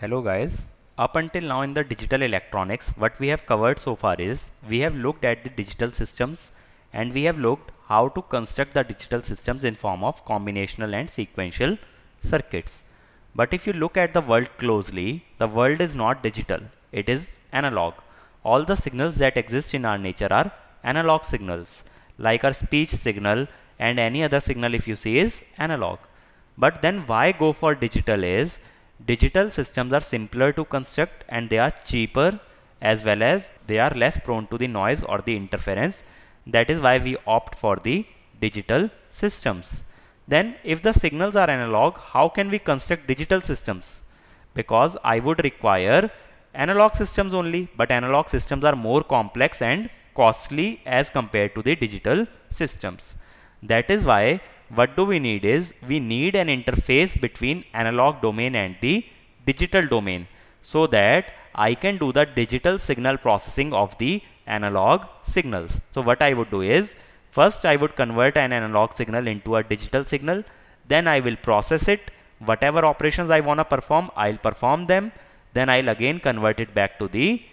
Hello guys. Up until now in the digital electronics, what we have covered so far is we have looked at the digital systems and we have looked how to construct the digital systems in form of combinational and sequential circuits. But if you look at the world closely, the world is not digital, it is analog. All the signals that exist in our nature are analog signals, like our speech signal and any other signal if you see is analog. But then why go for digital is digital systems are simpler to construct and they are cheaper as well as they are less prone to the noise or the interference. That is why we opt for the digital systems. Then if the signals are analog, how can we construct digital systems? Because I would require analog systems only, but analog systems are more complex and costly as compared to the digital systems. That is why what do we need is we need an interface between analog domain and the digital domain so that I can do the digital signal processing of the analog signals. So what I would do is first I would convert an analog signal into a digital signal, then I will process it, whatever operations I want to perform I'll perform them, then I'll again convert it back to the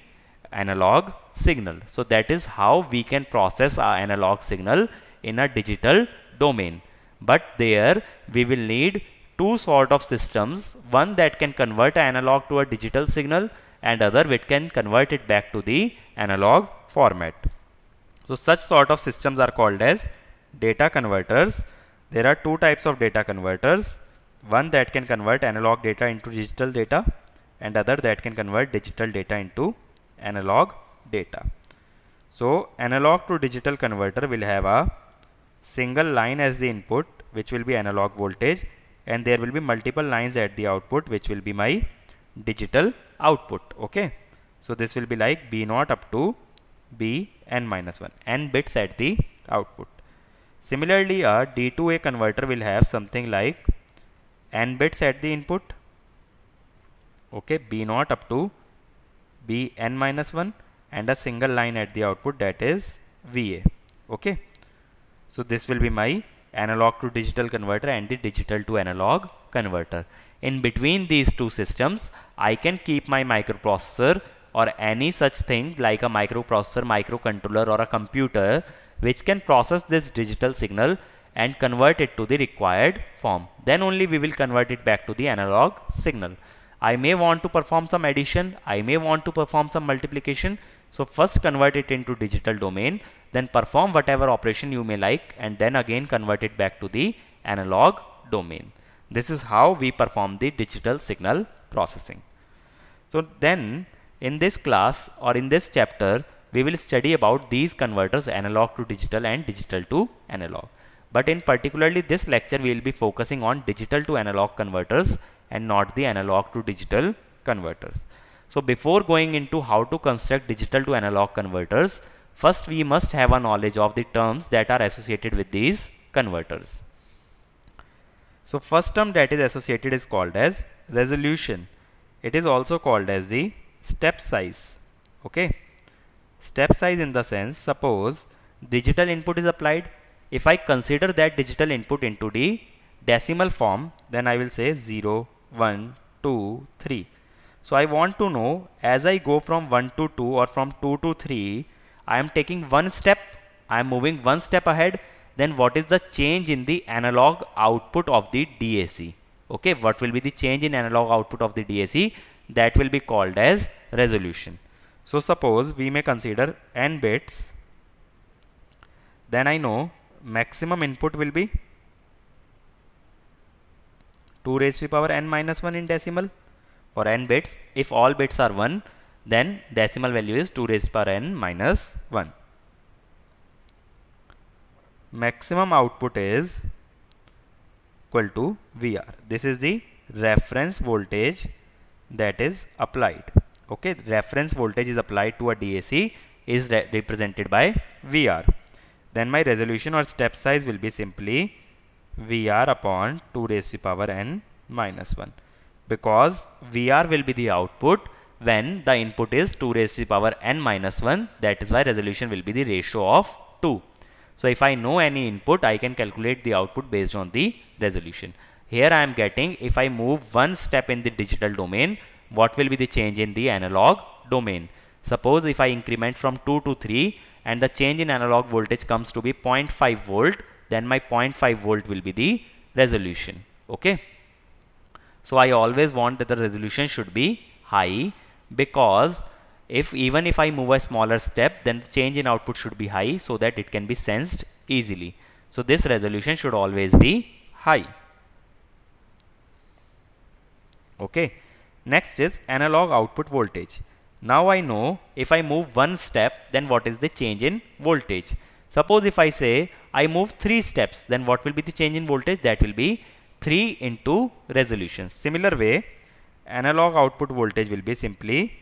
analog signal. So that is how we can process our analog signal in a digital domain. But there we will need two sort of systems, one that can convert analog to a digital signal and other which can convert it back to the analog format. So such sort of systems are called as data converters. There are two types of data converters, one that can convert analog data into digital data and other that can convert digital data into analog data. So analog to digital converter will have a single line as the input, which will be analog voltage, and there will be multiple lines at the output, which will be my digital output. Okay, so this will be like B0 up to Bn-1, n bits at the output. Similarly, a D2A converter will have something like n bits at the input, okay, B0 up to Bn-1, and a single line at the output, that is Va. Okay, so this will be my analog to digital converter and the digital to analog converter. In between these two systems, I can keep my microprocessor or any such thing like a microprocessor, microcontroller or a computer which can process this digital signal and convert it to the required form. Then only we will convert it back to the analog signal. I may want to perform some addition, I may want to perform some multiplication. So first convert it into digital domain, then perform whatever operation you may like, and then again convert it back to the analog domain. This is how we perform the digital signal processing. So then in this class or in this chapter, we will study about these converters, analog to digital and digital to analog. But in particularly this lecture, we will be focusing on digital to analog converters and not the analog to digital converters. So before going into how to construct digital to analog converters, first we must have a knowledge of the terms that are associated with these converters. So first term that is associated is called as resolution. It is also called as the step size. Okay, step size in the sense, suppose digital input is applied. If I consider that digital input into the decimal form, then I will say 0, 1, 2, 3. So I want to know as I go from 1 to 2 or from 2 to 3, I am taking one step, I am moving one step ahead, then what is the change in the analog output of the DAC? Okay, what will be the change in analog output of the DAC? That will be called as resolution. So suppose we may consider n bits, then I know maximum input will be 2 raised to the power n-1 in decimal for n bits. If all bits are 1, then decimal value is 2 raised to the power n-1. Maximum output is equal to VR. This is the reference voltage that is applied. Okay, reference voltage is applied to a DAC is represented by VR. Then my resolution or step size will be simply VR upon 2 raised to the power n-1, because VR will be the output when the input is 2 raised to the power n-1. That is why resolution will be the ratio of 2. So if I know any input, I can calculate the output based on the resolution. Here I am getting, if I move one step in the digital domain, what will be the change in the analog domain. Suppose if I increment from 2 to 3 and the change in analog voltage comes to be 0.5 volt, then my 0.5 volt will be the resolution. Okay. So I always want that the resolution should be high, because even if I move a smaller step, then the change in output should be high so that it can be sensed easily. So this resolution should always be high. Okay. Next is analog output voltage. Now I know if I move one step, then what is the change in voltage. Suppose if I say I move 3 steps, then what will be the change in voltage? That will be 3 into resolution. Similar way, analog output voltage will be simply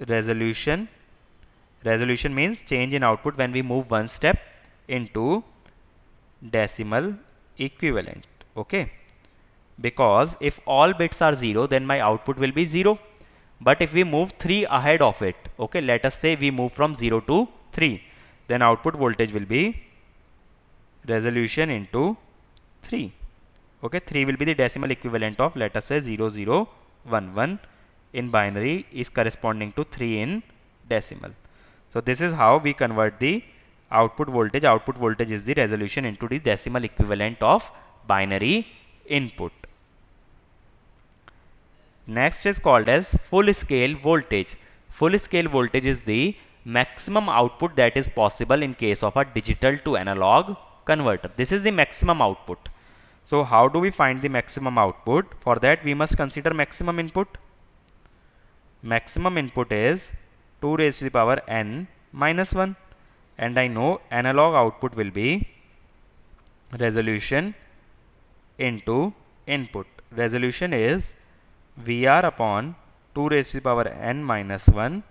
resolution. Resolution means change in output when we move one step into decimal equivalent. Okay. Because if all bits are 0, then my output will be 0. But if we move 3 ahead of it, okay, let us say we move from 0 to 3, then output voltage will be resolution into 3. Okay, 3 will be the decimal equivalent of, let us say, 0011 in binary is corresponding to 3 in decimal. So this is how we convert the output voltage. Output voltage is the resolution into the decimal equivalent of binary input. Next is called as full scale voltage. Full scale voltage is the maximum output that is possible in case of a digital to analog converter. This is the maximum output. So how do we find the maximum output? For that we must consider maximum input. Maximum input is 2 raised to the power n minus 1, and I know analog output will be resolution into input. Resolution is VR upon 2 raised to the power n minus 1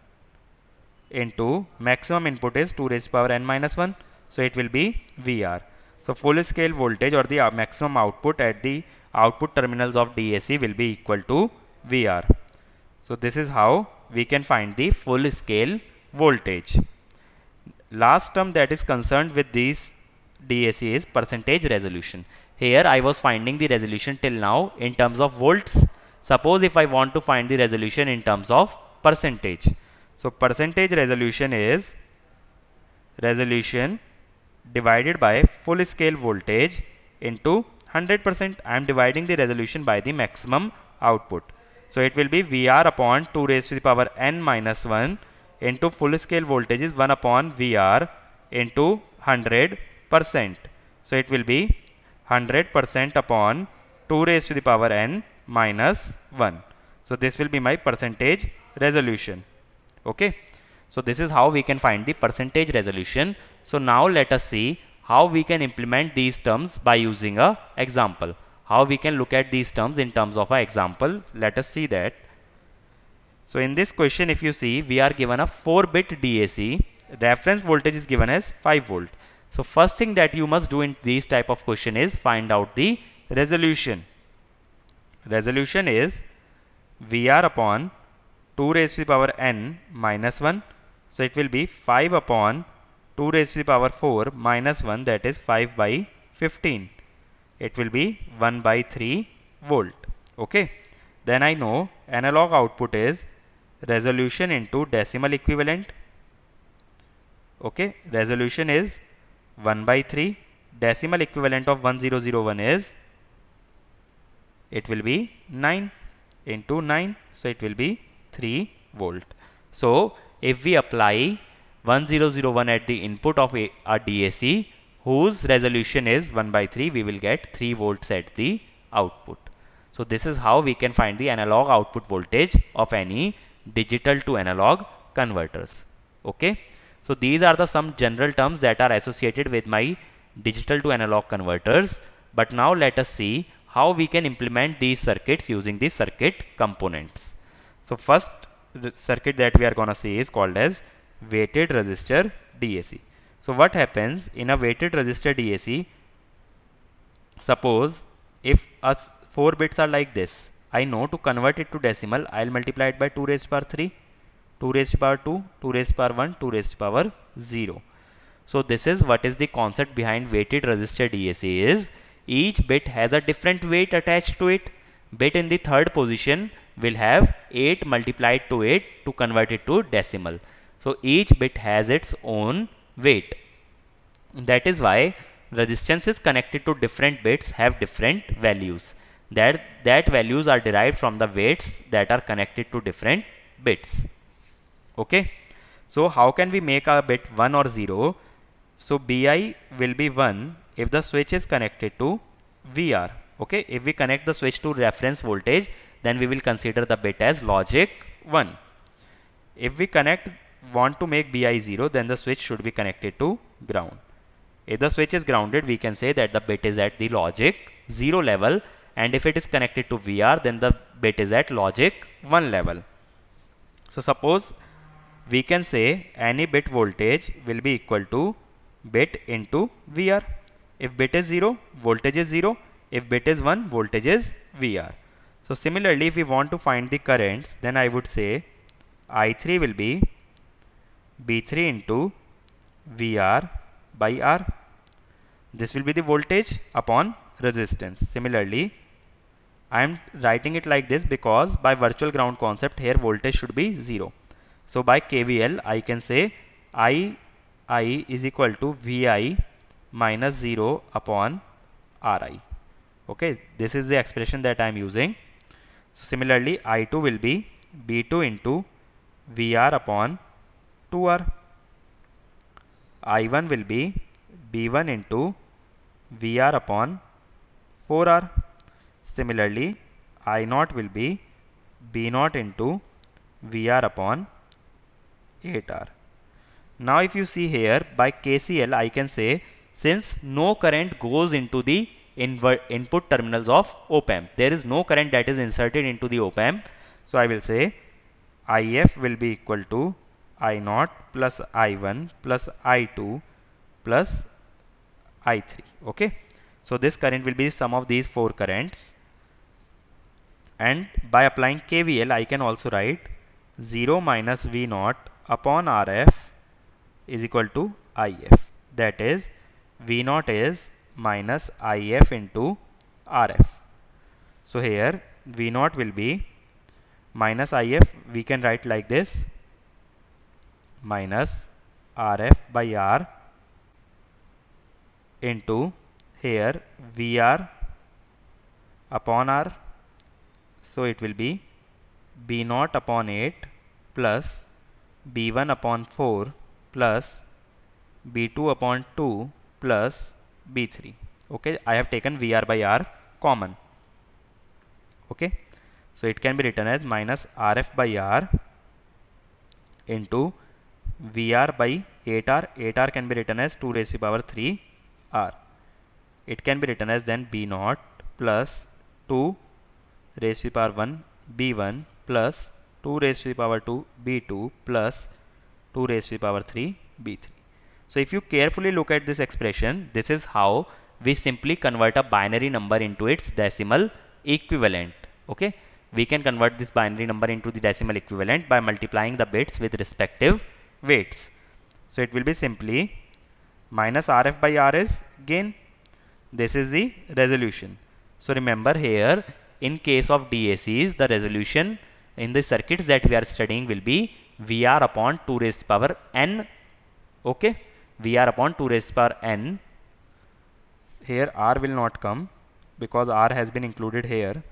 into maximum input is 2 raised to the power n minus 1. So it will be VR. So full scale voltage or the maximum output at the output terminals of DAC will be equal to VR. So this is how we can find the full scale voltage. Last term that is concerned with these DAC is percentage resolution. Here I was finding the resolution till now in terms of volts. Suppose if I want to find the resolution in terms of percentage. So percentage resolution is resolution divided by full scale voltage into 100%. I am dividing the resolution by the maximum output. So it will be VR upon 2 raised to the power n minus 1 into full scale voltage is 1 upon VR into 100%. So it will be 100% upon 2 raised to the power n minus 1. So this will be my percentage resolution. Okay. So this is how we can find the percentage resolution. So now let us see how we can implement these terms by using a example. How we can look at these terms in terms of an example. Let us see that. So in this question, if you see, we are given a 4-bit DAC. Reference voltage is given as 5 volt. So first thing that you must do in these type of question is find out the resolution. Resolution is VR upon 2 raised to the power n minus 1. So it will be 5 upon 2 raised to the power 4 minus 1, that is 5 by 15. It will be 1 by 3 volt. Okay. Then I know analog output is resolution into decimal equivalent. Okay. Resolution is 1 by 3. Decimal equivalent of 1001 is, it will be 9 into 9. So it will be 3 volt. So if we apply 1001 at the input of a DAC whose resolution is 1 by 3, we will get 3 volts at the output. So this is how we can find the analog output voltage of any digital to analog converters. Okay. So these are the some general terms that are associated with my digital to analog converters. But now let us see how we can implement these circuits using the circuit components. So first circuit that we are going to see is called as weighted resistor DAC. So what happens in a weighted resistor DAC? Suppose if us 4 bits are like this, I know to convert it to decimal, I will multiply it by 2 raised to power 3, 2 raised to power 2, 2 raised to power 1, 2 raised to power 0. So this is what is the concept behind weighted resistor DAC is, each bit has a different weight attached to it. Bit in the third position will have 8 multiplied to 8 to convert it to decimal. So each bit has its own weight. That is why resistances connected to different bits have different values. That values are derived from the weights that are connected to different bits. Okay. So how can we make a bit 1 or 0? So Bi will be 1 if the switch is connected to VR. Okay. If we connect the switch to reference voltage, then we will consider the bit as logic 1. If we want to make Bi 0, then the switch should be connected to ground. If the switch is grounded, we can say that the bit is at the logic 0 level, and if it is connected to VR, then the bit is at logic 1 level. So suppose we can say any bit voltage will be equal to bit into VR. If bit is 0, voltage is 0. If bit is 1, voltage is VR. So similarly, if we want to find the currents, then I would say I3 will be B3 into VR by R. This will be the voltage upon resistance. Similarly, I am writing it like this because by virtual ground concept here voltage should be 0. So by KVL I can say I is equal to Vi minus 0 upon Ri. Okay, this is the expression that I am using. So similarly, I2 will be B2 into VR upon 2R. I1 will be B1 into VR upon 4R. Similarly, I0 will be B0 into VR upon 8R. Now if you see here, by KCL I can say, since no current goes into the input terminals of op-amp, there is no current that is inserted into the op-amp, so I will say IF will be equal to I0 plus I1 plus I2 plus I3. Okay, so this current will be sum of these 4 currents, and by applying KVL I can also write 0 minus V0 upon RF is equal to IF. That is, V0 is minus IF into RF. So here V0 will be minus IF, we can write like this, minus RF by R into here VR upon R. So it will be B0 upon 8 plus B1 upon 4 plus B2 upon 2 plus B3. Okay, I have taken VR by R common. Okay, so it can be written as minus RF by R into VR by 8R. 8R can be written as 2 raised to the power 3 R. It can be written as then B0 plus 2 raised to the power 1 B1 plus 2 raised to the power 2 B2 plus 2 raised to the power 3 B3. So if you carefully look at this expression, this is how we simply convert a binary number into its decimal equivalent. Okay, we can convert this binary number into the decimal equivalent by multiplying the bits with respective weights. So it will be simply minus RF by R is gain. This is the resolution. So remember here, in case of DACs, the resolution in the circuits that we are studying will be VR upon 2 raised to the power n. Okay, VR upon 2 raised to the power n. Here R will not come because R has been included here.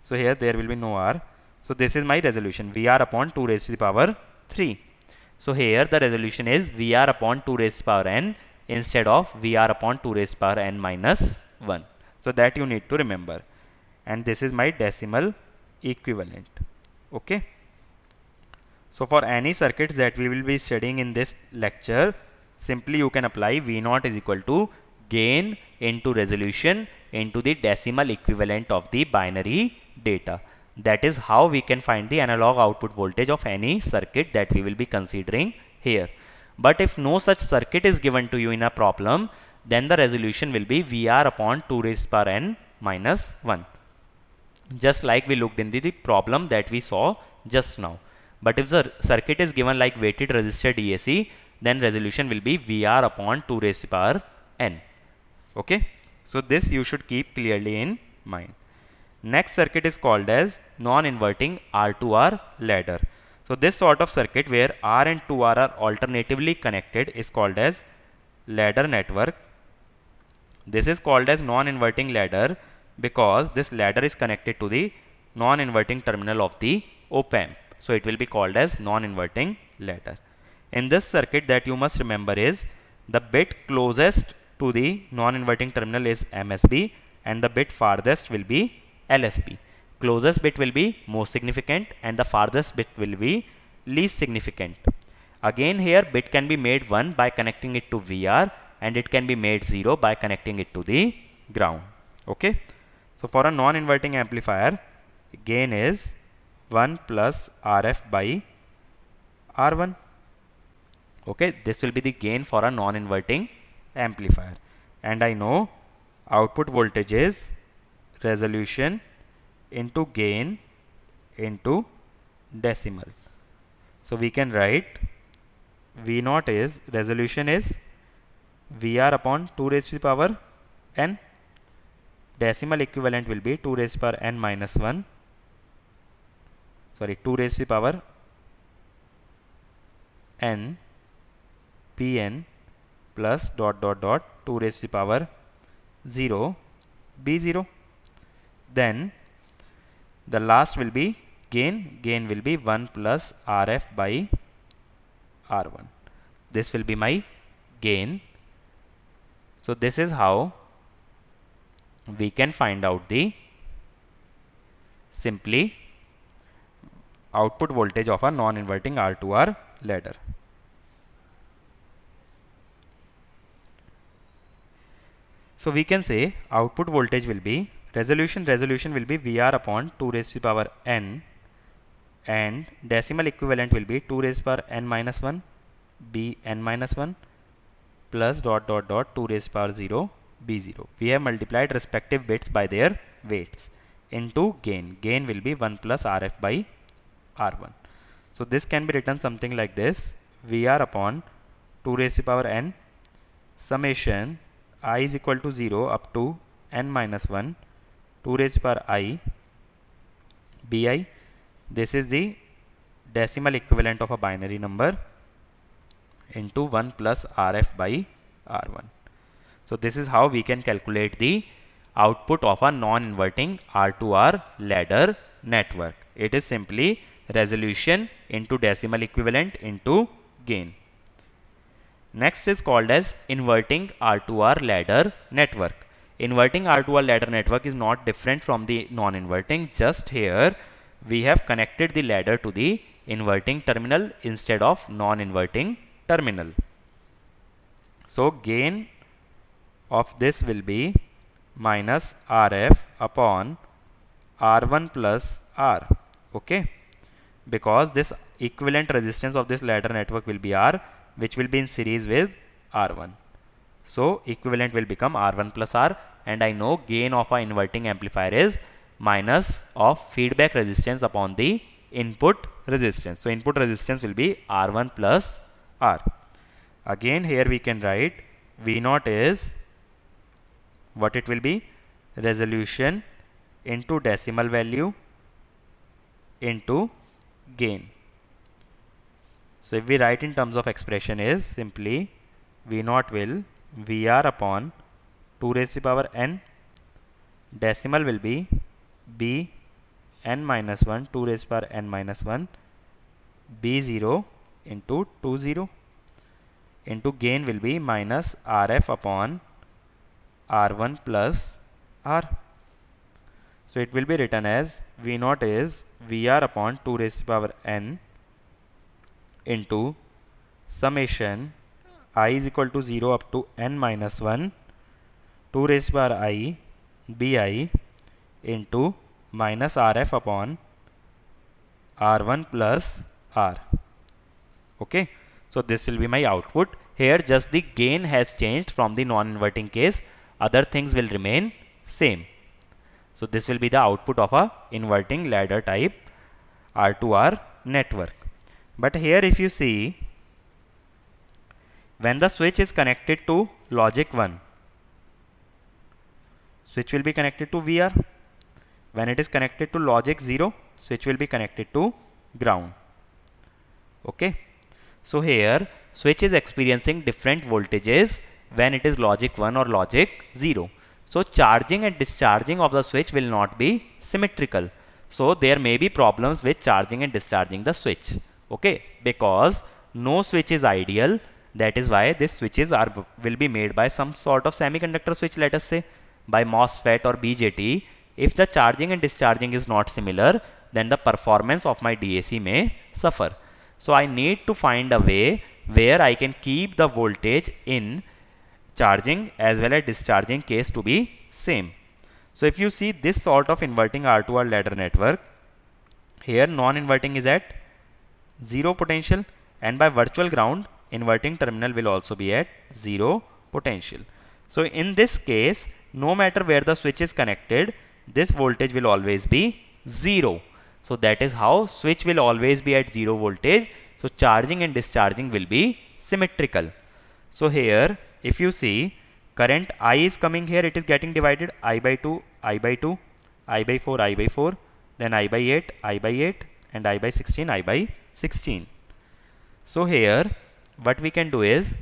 So here there will be no R. So this is my resolution, VR upon 2 raised to the power 3. So here the resolution is VR upon 2 raised to the power n instead of VR upon 2 raised to the power n minus 1. So that you need to remember. And this is my decimal equivalent. Okay. So for any circuits that we will be studying in this lecture, simply you can apply V0 is equal to gain into resolution into the decimal equivalent of the binary data. That is how we can find the analog output voltage of any circuit that we will be considering here. But if no such circuit is given to you in a problem, then the resolution will be VR upon 2 raised to the power n minus 1. Just like we looked in the problem that we saw just now. But if the circuit is given like weighted resistor DAC, then resolution will be VR upon 2 raised to the power n. Okay. So this you should keep clearly in mind. Next circuit is called as non-inverting R2R ladder. So this sort of circuit where R and 2R are alternatively connected is called as ladder network. This is called as non-inverting ladder because this ladder is connected to the non-inverting terminal of the op-amp. So it will be called as non-inverting ladder. In this circuit, that you must remember is the bit closest to the non-inverting terminal is MSB and the bit farthest will be LSB. Closest bit will be most significant and the farthest bit will be least significant. Again here bit can be made 1 by connecting it to VR and it can be made 0 by connecting it to the ground. Okay. So for a non-inverting amplifier, gain is 1 plus RF by R1. Okay, this will be the gain for a non-inverting amplifier. And I know output voltage is resolution into gain into decimal. So we can write V0 is, resolution is VR upon 2 raised to the power n. Decimal equivalent will be 2 raised to the power n minus 1. Sorry, 2 raised to the power n Pn plus dot dot dot 2 raised to the power 0 B0. Then the last will be gain. Gain will be 1 plus RF by R1. This will be my gain. So this is how we can find out the simply output voltage of a non-inverting R2R ladder. So we can say output voltage will be resolution will be VR upon 2 raised to the power n and decimal equivalent will be 2 raised to the power n minus 1 b n minus 1 plus dot dot dot 2 raised to the power 0 b0. We have multiplied respective bits by their weights into gain. Gain will be 1 plus RF by R1. So this can be written something like this: VR upon 2 raised to the power n summation I is equal to 0 up to n minus 1 2 raised to the power I bi. This is the decimal equivalent of a binary number into 1 plus RF by R1. So this is how we can calculate the output of a non-inverting R2R ladder network. It is simply resolution into decimal equivalent into gain. Next is called as inverting R2R ladder network. Inverting R2R ladder network is not different from the non-inverting. Just here we have connected the ladder to the inverting terminal instead of non-inverting terminal. So gain of this will be minus RF upon R1 plus R. Okay, because this equivalent resistance of this ladder network will be R, which will be in series with R1. So equivalent will become R1 plus R, and I know gain of a inverting amplifier is minus of feedback resistance upon the input resistance. So input resistance will be R1 plus R. Again here we can write V0 is what it will be, resolution into decimal value into gain. So if we write in terms of expression is simply V0 will VR upon 2 raised to the power n, decimal will be b n minus 1 2 raised to the power n minus 1 b0 into 20 into gain will be minus RF upon R1 plus R. So it will be written as V0 is VR upon 2 raised to the power n into summation I is equal to 0 up to n minus 1 2 raised to the power I bi into minus RF upon R1 plus R. Okay, so this will be my output. Here just the gain has changed from the non-inverting case, other things will remain same. So this will be the output of a inverting ladder type R2R network. But here if you see, when the switch is connected to logic 1, switch will be connected to VR. When it is connected to logic 0, switch will be connected to ground. Okay. So here switch is experiencing different voltages when it is logic 1 or logic 0. So charging and discharging of the switch will not be symmetrical. So there may be problems with charging and discharging the switch. Okay, because no switch is ideal. That is why these switches will be made by some sort of semiconductor switch, let us say by MOSFET or BJT. If the charging and discharging is not similar, then the performance of my DAC may suffer. So I need to find a way where I can keep the voltage in charging as well as discharging case to be same. So if you see this sort of inverting R2R ladder network, here non-inverting is at 0 potential, and by virtual ground inverting terminal will also be at 0 potential. So in this case, no matter where the switch is connected, this voltage will always be 0. So that is how switch will always be at 0 voltage. So charging and discharging will be symmetrical. So here if you see, current I is coming here, it is getting divided I by 2, I by 2, I by 4, I by 4, then I by 8, I by 8, and I by 16, I by 16. So here what we can do is,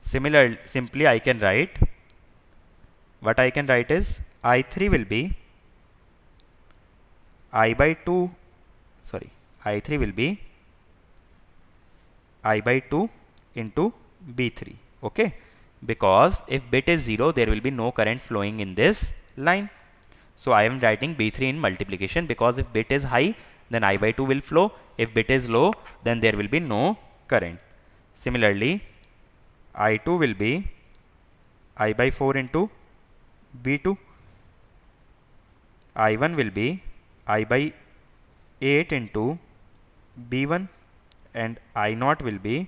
simply I can write, what I can write is I3 will be I by 2, sorry, I3 will be I by 2 into B3. Okay, because if bit is 0, there will be no current flowing in this line. So I am writing B3 in multiplication, because if bit is high, then I by 2 will flow. If bit is low, then there will be no current. Similarly, I2 will be I by 4 into B2. I1 will be I by 8 into B1, and I0 will be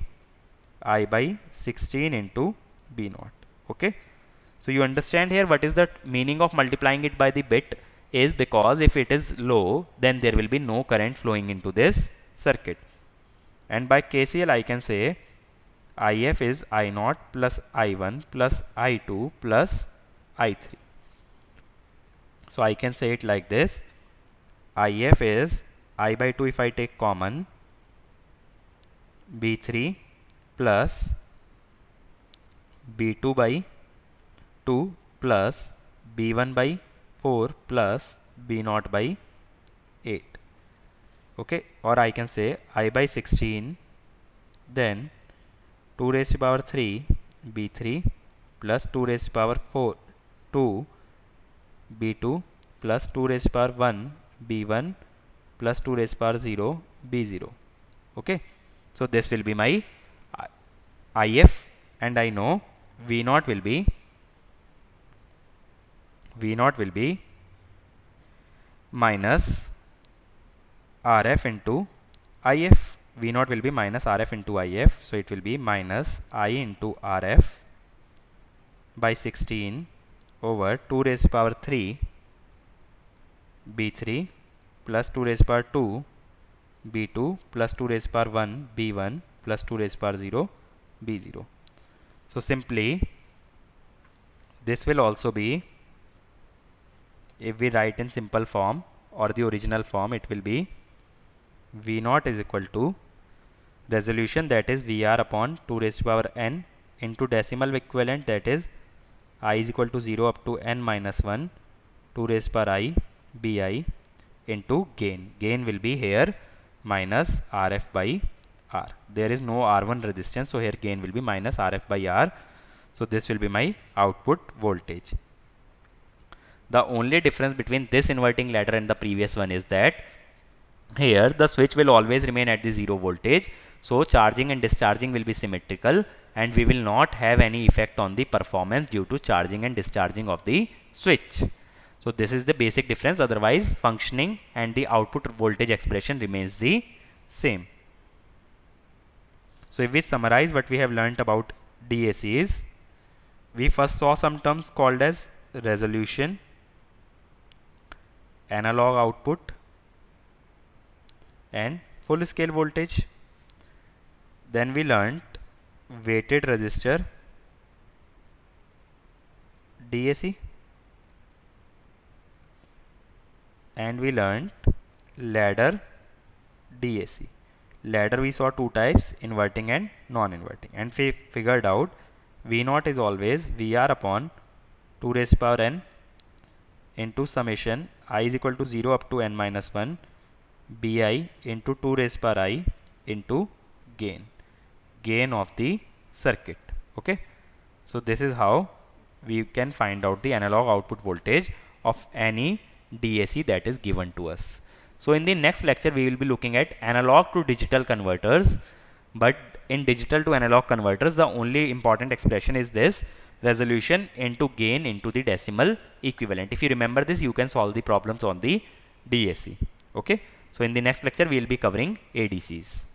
I by 16 into B0. Okay. So you understand here what is the meaning of multiplying it by the bit is, because if it is low, then there will be no current flowing into this circuit. And by KCL I can say IF is I0 plus I1 plus I2 plus I3. So I can say it like this: IF is I by 2 if I take common, B3 plus B2 by 2 plus B1 by 4 plus B0 by 8. Okay, or I can say I by 16, then 2 raised to power 3 B3 plus 2 raised to power 4 2 B2 plus 2 raised to power 1 B1 plus 2 raised to power 0 B0. Okay, so this will be my IF, and I know V0 will be minus RF into IF. V0 will be minus RF into IF, so it will be minus I into RF by 16 over 2 raised to power 3 B3 plus 2 raised to power 2 B2 plus 2 raised to power 1 B1 plus 2 raised to power 0 B0. So simply this will also be, if we write in simple form or the original form, it will be V0 is equal to resolution, that is VR upon 2 raised to power n, into decimal equivalent, that is I is equal to 0 up to n minus 1 2 raised to power I Bi, into gain. Gain will be here minus Rf by R. There is no R1 resistance, so here gain will be minus Rf by R. So this will be my output voltage. The only difference between this inverting ladder and the previous one is that here the switch will always remain at the 0 voltage. So charging and discharging will be symmetrical, and we will not have any effect on the performance due to charging and discharging of the switch. So this is the basic difference. Otherwise, functioning and the output voltage expression remains the same. So if we summarize what we have learnt about DACs, we first saw some terms called as resolution, analog output, and full scale voltage. Then we learnt weighted resistor, DAC. and we learned ladder DAC. Ladder we saw two types, inverting and non-inverting, and we figured out V0 is always VR upon 2 raised to power n into summation I is equal to 0 up to n minus 1 Bi into 2 raised to power I into gain of the circuit. Okay, so this is how we can find out the analog output voltage of any DAC that is given to us. So in the next lecture we will be looking at analog to digital converters, but in digital to analog converters the only important expression is this resolution into gain into the decimal equivalent. If you remember this, you can solve the problems on the DAC. Okay, so in the next lecture we will be covering ADCs.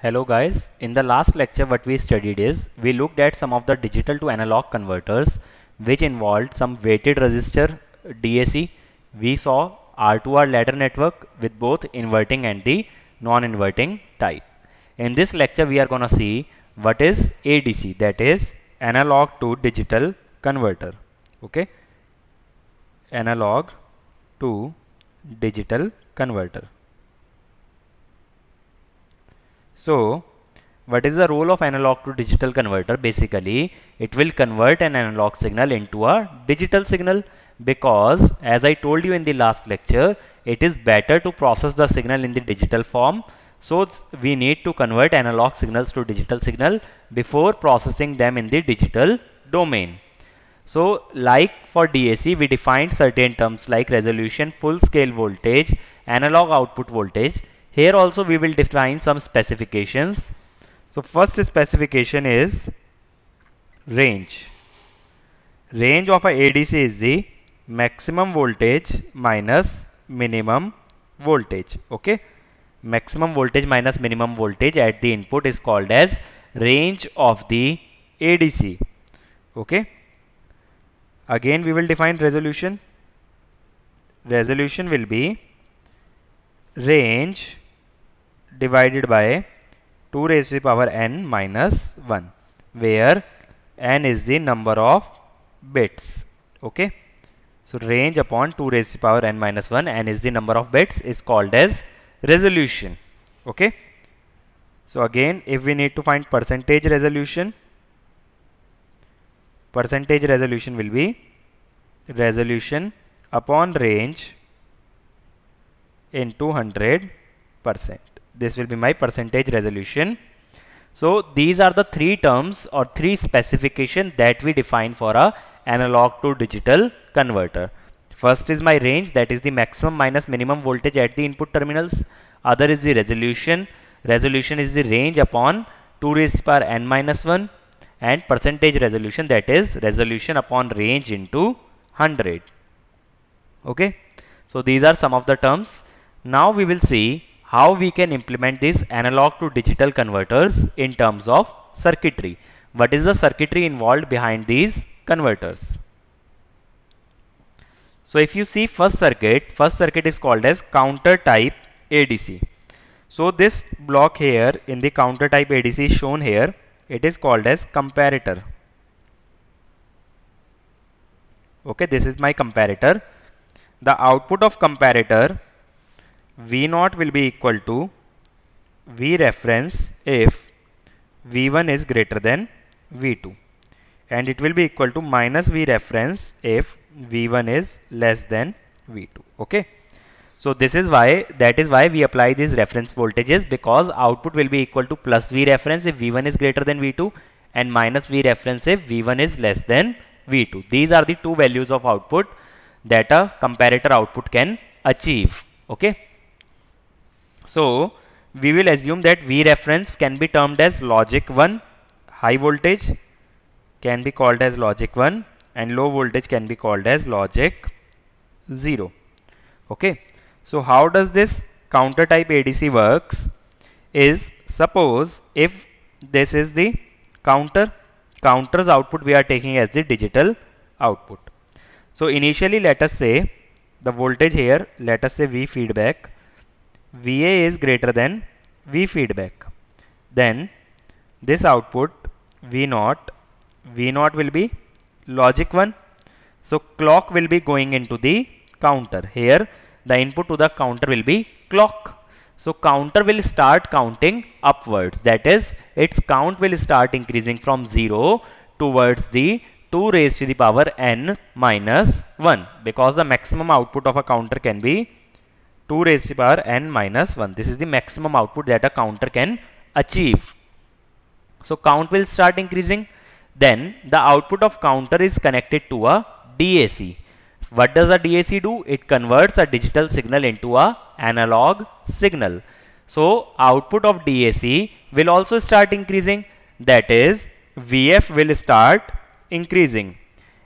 Hello guys, in the last lecture what we studied is we looked at some of the digital to analog converters which involved some weighted resistor DAC. We saw R2R ladder network with both inverting and the non-inverting type. In this lecture we are gonna see what is ADC, that is analog to digital converter. Okay, analog to digital converter. So what is the role of analog to digital converter? Basically it will convert an analog signal into a digital signal, because as I told you in the last lecture, it is better to process the signal in the digital form. So we need to convert analog signals to digital signal before processing them in the digital domain. So like for DAC we defined certain terms like resolution, full scale voltage, analog output voltage. Here also we will define some specifications. So first specification is range. Range of a ADC is the maximum voltage minus minimum voltage. Okay, maximum voltage minus minimum voltage at the input is called as range of the ADC. Okay, again we will define resolution. Resolution will be range divided by 2 raised to the power n minus 1, where n is the number of bits. Okay, so range upon 2 raised to the power n minus 1, n is the number of bits, is called as resolution. Okay, so again if we need to find percentage resolution will be resolution upon range into 100%. This will be my percentage resolution. So these are the three terms or three specifications that we define for a analog to digital converter. First is my range, that is the maximum minus minimum voltage at the input terminals. Other is the resolution. Resolution is the range upon 2 raised to the power n minus 1, and percentage resolution, that is resolution upon range into 100. Okay, so these are some of the terms. Now we will see how we can implement these analog to digital converters in terms of circuitry. What is the circuitry involved behind these converters? So if you see first circuit is called as counter type ADC. So this block here in the counter type ADC shown here, it is called as comparator. Okay, this is my comparator. The output of comparator V0 will be equal to V reference if V1 is greater than V2, and it will be equal to minus V reference if V1 is less than V2. Okay, so this is why, that is why we apply these reference voltages, because output will be equal to plus V reference if V1 is greater than V2 and minus V reference if V1 is less than V2. These are the two values of output that a comparator output can achieve. Okay, so we will assume that V reference can be termed as logic 1, high voltage can be called as logic 1, and low voltage can be called as logic 0. Okay, so how does this counter type ADC works? is, suppose if this is the counter's output we are taking as the digital output. So initially let us say the voltage here, let us say V feedback, VA is greater than V feedback. Then this output V0 will be logic 1. So clock will be going into the counter. Here the input to the counter will be clock. So counter will start counting upwards. That is, its count will start increasing from 0 towards the 2 raised to the power n minus 1. Because the maximum output of a counter can be 2 raised to the power n minus 1. This is the maximum output that a counter can achieve. So count will start increasing. Then the output of counter is connected to a DAC. What does a DAC do? It converts a digital signal into a analog signal. So output of DAC will also start increasing. That is, VF will start increasing.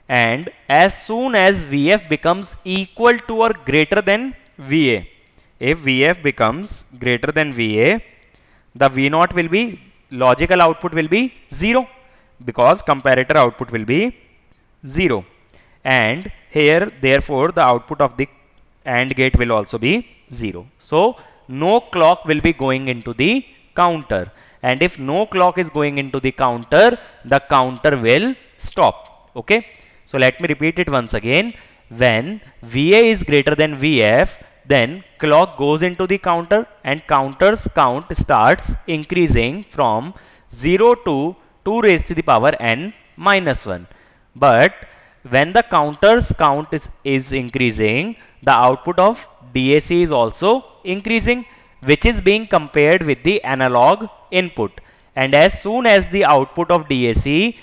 And as soon as VF becomes equal to or greater than VA, if VF becomes greater than VA, the V0 will be, logical output will be 0, because comparator output will be 0. And here therefore the output of the AND gate will also be 0. So no clock will be going into the counter, and if no clock is going into the counter will stop. Okay, so let me repeat it once again. When VA is greater than VF, then clock goes into the counter and counter's count starts increasing from 0 to 2 raised to the power n minus 1. But when the counter's count is increasing, the output of DAC is also increasing, which is being compared with the analog input. And as soon as the output of DAC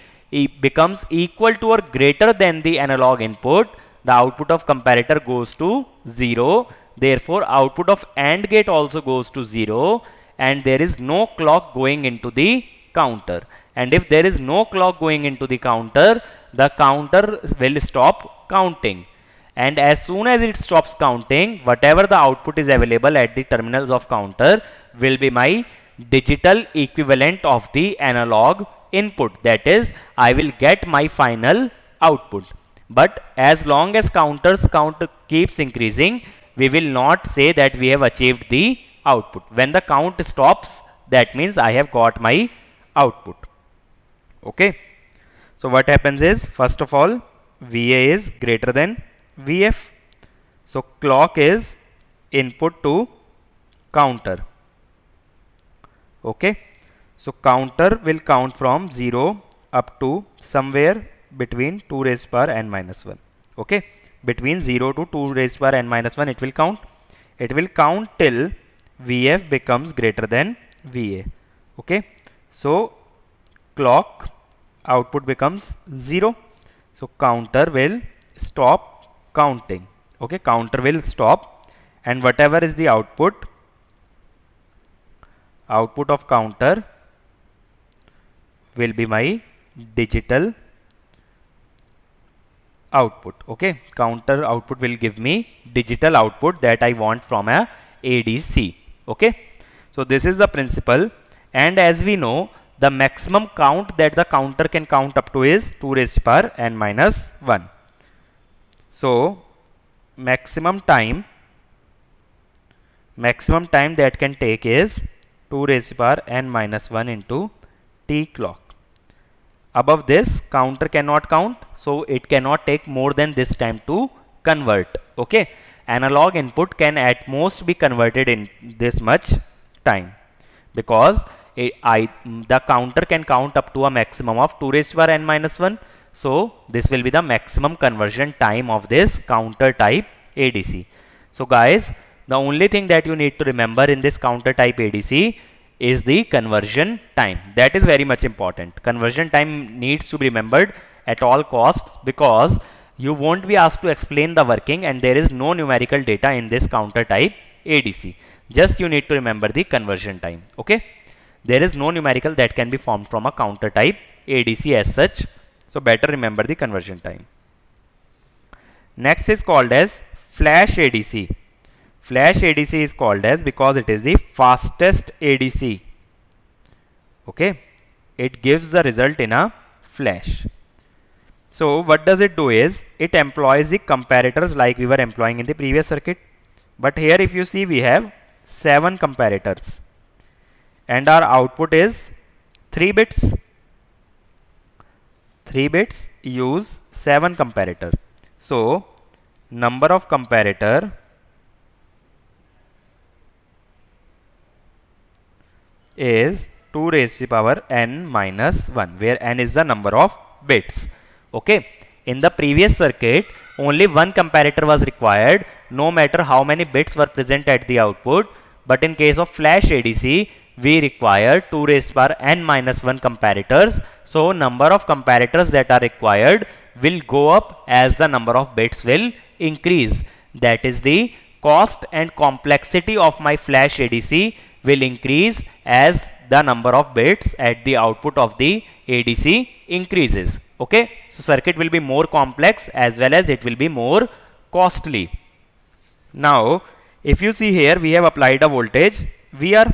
becomes equal to or greater than the analog input, the output of comparator goes to 0. Therefore, output of AND gate also goes to 0, and there is no clock going into the counter. And if there is no clock going into the counter will stop counting. And as soon as it stops counting, whatever the output is available at the terminals of counter will be my digital equivalent of the analog input. That is, I will get my final output. But as long as counter's count keeps increasing, we will not say that we have achieved the output. When the count stops, that means I have got my output. Okay. So what happens is, first of all, VA is greater than VF. So clock is input to counter. Okay. So counter will count from 0 up to somewhere between 2 raised to power n minus 1. Okay. Between 0 to 2 raised to power n minus 1 it will count. It will count till VF becomes greater than VA. Okay. So clock output becomes 0. So counter will stop counting. Okay, counter will stop, and whatever is the output of counter will be my digital output. Okay, counter output will give me digital output that I want from a ADC. Okay, so this is the principle, and as we know, the maximum count that the counter can count up to is 2 raised to power n minus 1. So maximum time that can take is 2 raised to power n minus 1 into t clock. Above this, counter cannot count, so it cannot take more than this time to convert. Okay, analog input can at most be converted in this much time, because the counter can count up to a maximum of 2 raised to power n minus 1. So this will be the maximum conversion time of this counter type ADC. So guys, the only thing that you need to remember in this counter type ADC is the conversion time. That is very much important. Conversion time needs to be remembered at all costs, because you won't be asked to explain the working and there is no numerical data in this counter type ADC. Just you need to remember the conversion time. Okay. There is no numerical that can be formed from a counter type ADC as such. So better remember the conversion time. Next is called as flash ADC. flash ADC is called as because it is the fastest ADC. Okay, it gives the result in a flash. So what does it do is it employs the comparators like we were employing in the previous circuit. But here if you see, we have 7 comparators and our output is 3 bits. 3 bits use 7 comparator. So number of comparator is 2 raised to the power n minus 1, where n is the number of bits. Okay. In the previous circuit, only one comparator was required, no matter how many bits were present at the output. But in case of flash ADC, we require 2 raised to the power n minus 1 comparators. So number of comparators that are required will go up as the number of bits will increase. That is, the cost and complexity of my flash ADC will increase as the number of bits at the output of the ADC increases. Okay, so circuit will be more complex as well as it will be more costly. Now if you see here, we have applied a voltage VR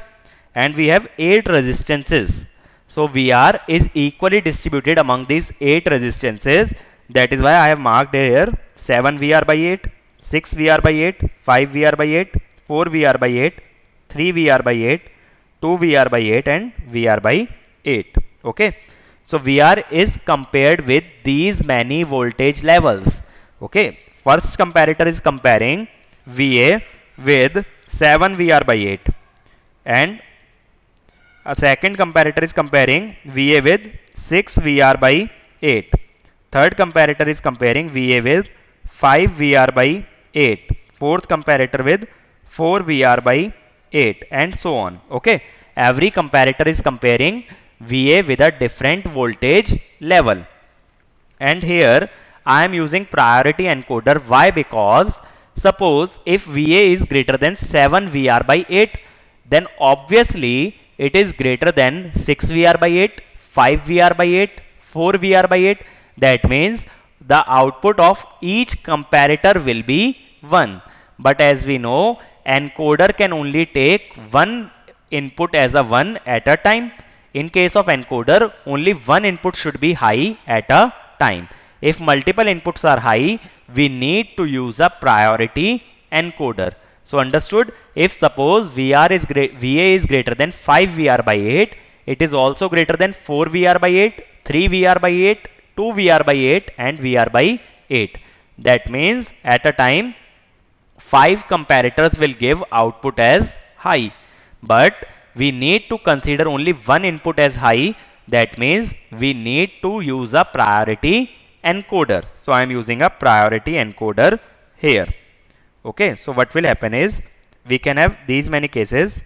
and we have 8 resistances. So VR is equally distributed among these 8 resistances. That is why I have marked here 7 VR by 8, 6 VR by 8, 5 VR by 8, 4 VR by 8, 3 VR by 8, 2 VR by 8 and VR by 8. Okay. So VR is compared with these many voltage levels. Okay. First comparator is comparing VA with 7 VR by 8 and a second comparator is comparing VA with 6 VR by 8. Third comparator is comparing VA with 5 VR by 8. Fourth comparator with 4 VR by 8 and so on. Okay. Every comparator is comparing VA with a different voltage level. And here I am using priority encoder. Why? Because suppose if VA is greater than 7 VR by 8, then obviously it is greater than 6 VR by 8, 5 VR by 8, 4 VR by 8. That means the output of each comparator will be 1. But as we know, encoder can only take one input as a 1 at a time. In case of encoder, only one input should be high at a time. If multiple inputs are high, we need to use a priority encoder. So understood, if suppose VA is greater than 5 VR by 8, it is also greater than 4 VR by 8, 3 VR by 8, 2 VR by 8 and VR by 8. That means at a time 5 comparators will give output as high. But we need to consider only one input as high. That means we need to use a priority encoder. So I am using a priority encoder here. Okay, so what will happen is we can have these many cases.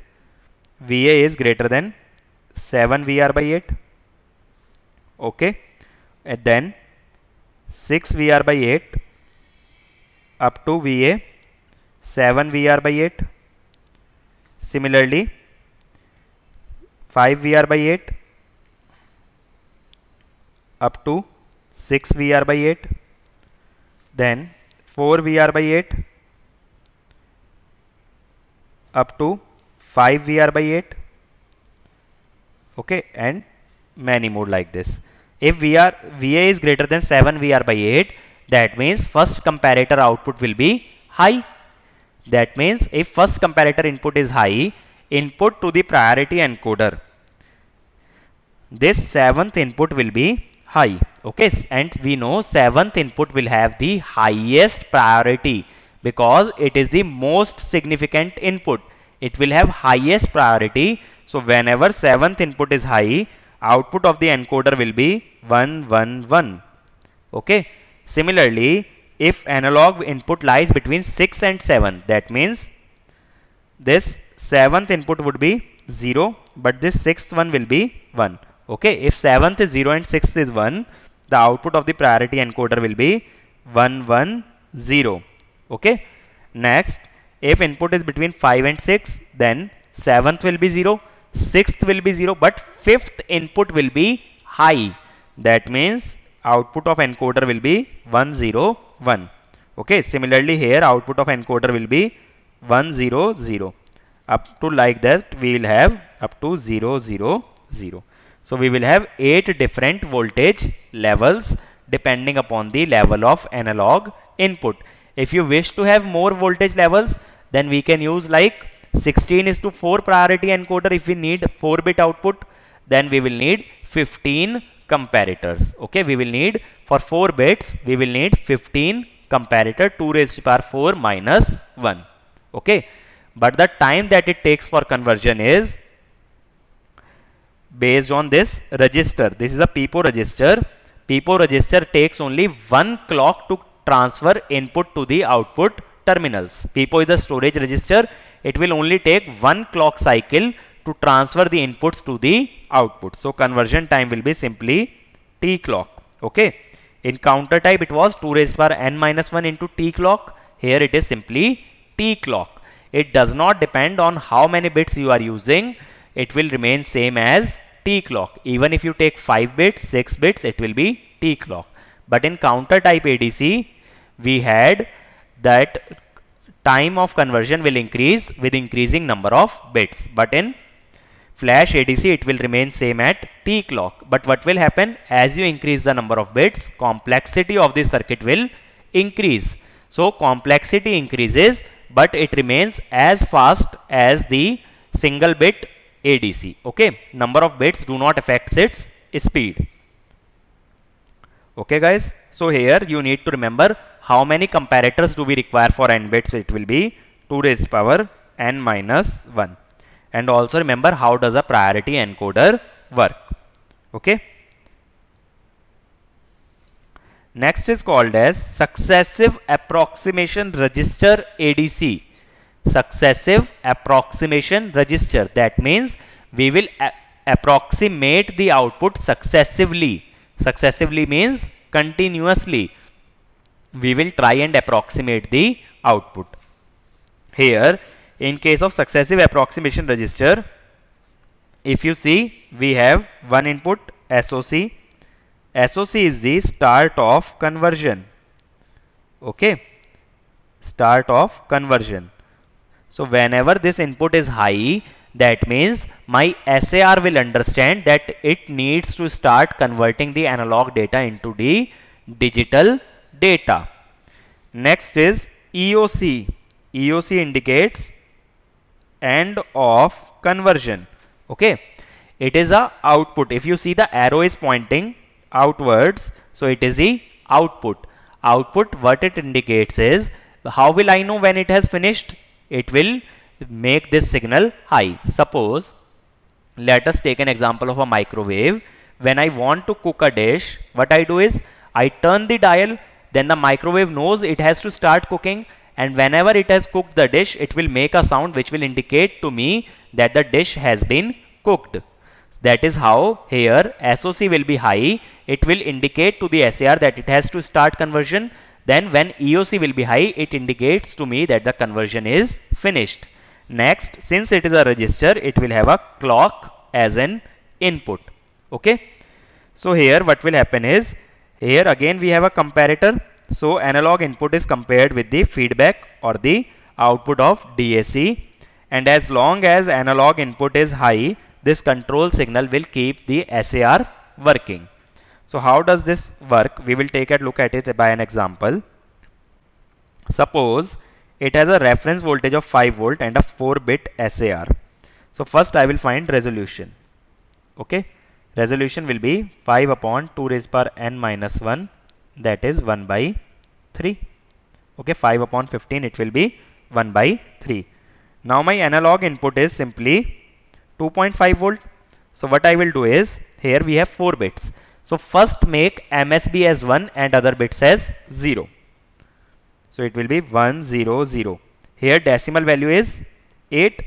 VA is greater than 7 VR by 8. Okay, and then 6 VR by 8 up to VA 7 VR by 8. Similarly 5 VR by 8 up to 6 VR by 8, then 4 VR by 8 up to 5 VR by 8. Okay, and many more like this. If VA is greater than 7 VR by 8, that means first comparator output will be high. That means if first comparator input is high, input to the priority encoder, this 7th input will be high. Okay, and we know 7th input will have the highest priority because it is the most significant input. It will have highest priority. So whenever 7th input is high, output of the encoder will be 1 1 1. Okay. Similarly, if analog input lies between 6 and 7, that means this 7th input would be 0, but this 6th one will be 1. Okay, if 7th is 0 and 6th is 1, the output of the priority encoder will be 1 1 0. Okay. Next, if input is between 5 and 6, then 7th will be 0, 6th will be 0, but 5th input will be high. That means output of encoder will be 1 0 1. Okay. Similarly, here output of encoder will be 1 0 0. Up to like that we will have up to 0 0 0. So we will have 8 different voltage levels depending upon the level of analog input. If you wish to have more voltage levels, then we can use like 16:4 priority encoder. If we need 4-bit output, then we will need 15 comparators. Okay, we will need for 4 bits, we will need 15 comparator 2 raised to power 4 minus 1. Okay, but the time that it takes for conversion is based on this register. This is a PIPO register. PIPO register takes only 1 clock to transfer input to the output terminals. PIPO is a storage register. It will only take 1 clock cycle to transfer the inputs to the output. So conversion time will be simply T clock. Okay. In counter type it was 2 raised to power n minus 1 into T clock. Here it is simply T clock. It does not depend on how many bits you are using. It will remain same as T clock. Even if you take 5 bits, 6 bits, it will be T clock. But in counter type ADC, we had that time of conversion will increase with increasing number of bits. But in flash ADC, it will remain same at T clock. But what will happen as you increase the number of bits, complexity of the circuit will increase. So complexity increases, but it remains as fast as the single bit ADC. Okay, number of bits do not affect its speed. Okay guys, so here you need to remember how many comparators do we require for n bits. It will be 2 raised to power n minus 1. And also remember how does a priority encoder work. Okay. Next is called as successive approximation register ADC. Successive approximation register. That means we will approximate the output successively. Successively means continuously. We will try and approximate the output. Here, in case of successive approximation register, if you see, we have one input SOC. SOC is the start of conversion. Okay, start of conversion. So whenever this input is high, that means my SAR will understand that it needs to start converting the analog data into the digital data. Next is EOC. EOC indicates end of conversion. Okay, it is a output. If you see the arrow is pointing outwards, so it is the output. Output, what it indicates is, how will I know when it has finished? It will make this signal high. Suppose, let us take an example of a microwave. When I want to cook a dish, what I do is, I turn the dial, then the microwave knows it has to start cooking, and whenever it has cooked the dish, it will make a sound which will indicate to me that the dish has been cooked. That is how here SOC will be high. It will indicate to the SAR that it has to start conversion. Then when EOC will be high, it indicates to me that the conversion is finished. Next, since it is a register, it will have a clock as an input. Okay. So here what will happen is, here again we have a comparator. So analog input is compared with the feedback or the output of DAC. And as long as analog input is high, this control signal will keep the SAR working. So how does this work? We will take a look at it by an example. Suppose it has a reference voltage of 5 volt and a 4-bit SAR. So first I will find resolution. Okay, resolution will be 5 upon 2 raised to power n minus 1, that is 1 by 3. Okay, 5 upon 15, it will be 1 by 3. Now my analog input is simply 2.5 volt. So what I will do is, here we have 4 bits. So first make MSB as 1 and other bits as 0. So it will be 1 0 0. Here decimal value is 8.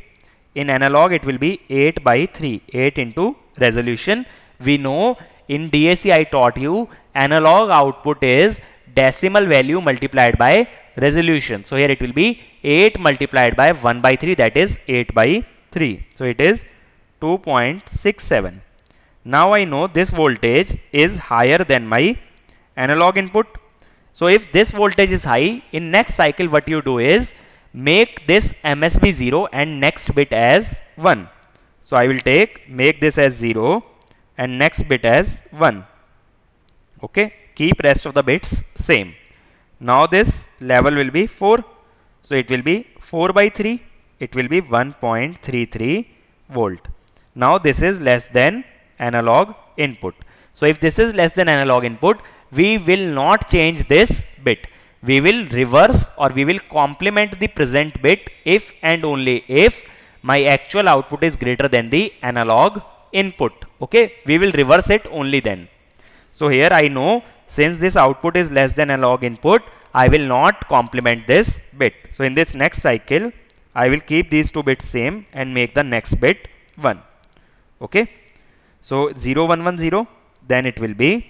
In analog it will be 8 by 3. 8 into resolution. We know in DAC I taught you analog output is decimal value multiplied by resolution. So here it will be 8 multiplied by 1 by 3, that is 8 by 3. So it is 2.67. Now I know this voltage is higher than my analog input. So if this voltage is high, in next cycle what you do is, make this MSB 0 and next bit as 1. So I will make this as 0 and next bit as 1. Okay, keep rest of the bits same. Now this level will be 4. So it will be 4 by 3. It will be 1.33 volt. Now this is less than analog input. So if this is less than analog input, we will not change this bit. We will reverse or we will complement the present bit if and only if my actual output is greater than the analog input. Okay, we will reverse it only then. So here I know since this output is less than analog input, I will not complement this bit. So in this next cycle, I will keep these two bits same and make the next bit 1. Okay. So 0 1 1 0, then it will be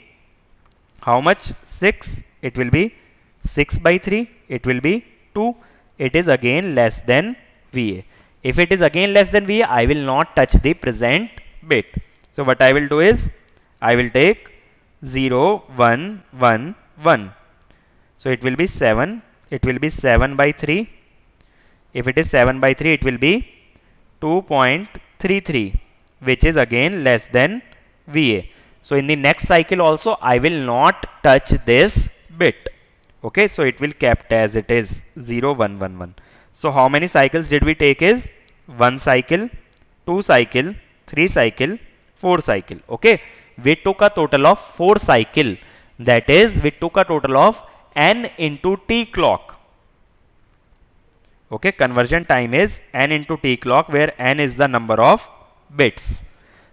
how much? 6. It will be 6 by 3. It will be 2. It is again less than VA. If it is again less than VA, I will not touch the present bit. So what I will do is I will take 0 1 1 1. So it will be 7. It will be 7 by 3. If it is 7 by 3, it will be 2.33, which is again less than VA. So in the next cycle also, I will not touch this bit. Okay, so it will kept as it is 0 1 1 1. So how many cycles did we take is 1 cycle, 2 cycle, 3 cycle, 4 cycle. Okay, we took a total of 4 cycle. That is, we took a total of n into t clock. Okay, conversion time is n into t clock, where n is the number of bits.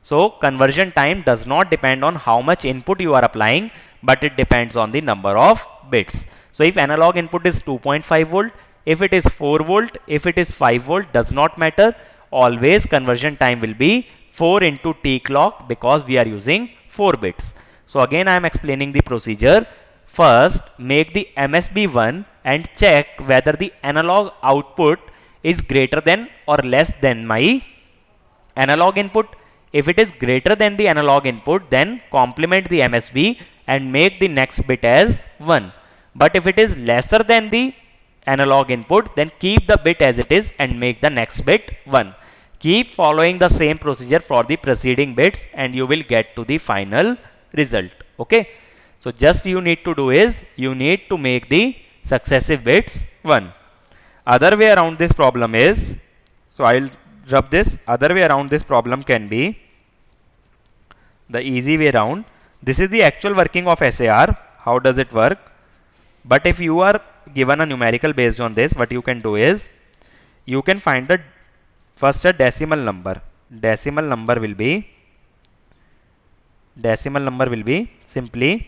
So conversion time does not depend on how much input you are applying, but it depends on the number of bits. So if analog input is 2.5 volt, if it is 4 volt, if it is 5 volt, does not matter. Always conversion time will be 4 into t clock, because we are using 4 bits. So again I am explaining the procedure. First, make the MSB 1 and check whether the analog output is greater than or less than my analog input. If it is greater than the analog input, then complement the MSB and make the next bit as 1. But if it is lesser than the analog input, then keep the bit as it is and make the next bit 1. Keep following the same procedure for the preceding bits and you will get to the final result. Okay. So just you need to do is, you need to make the successive bits 1. Other way around this problem is, so I will rub this, other way around this problem can be, the easy way around. This is the actual working of SAR. How does it work? But if you are given a numerical based on this, what you can do is, you can find the first a decimal number. Decimal number will be simply,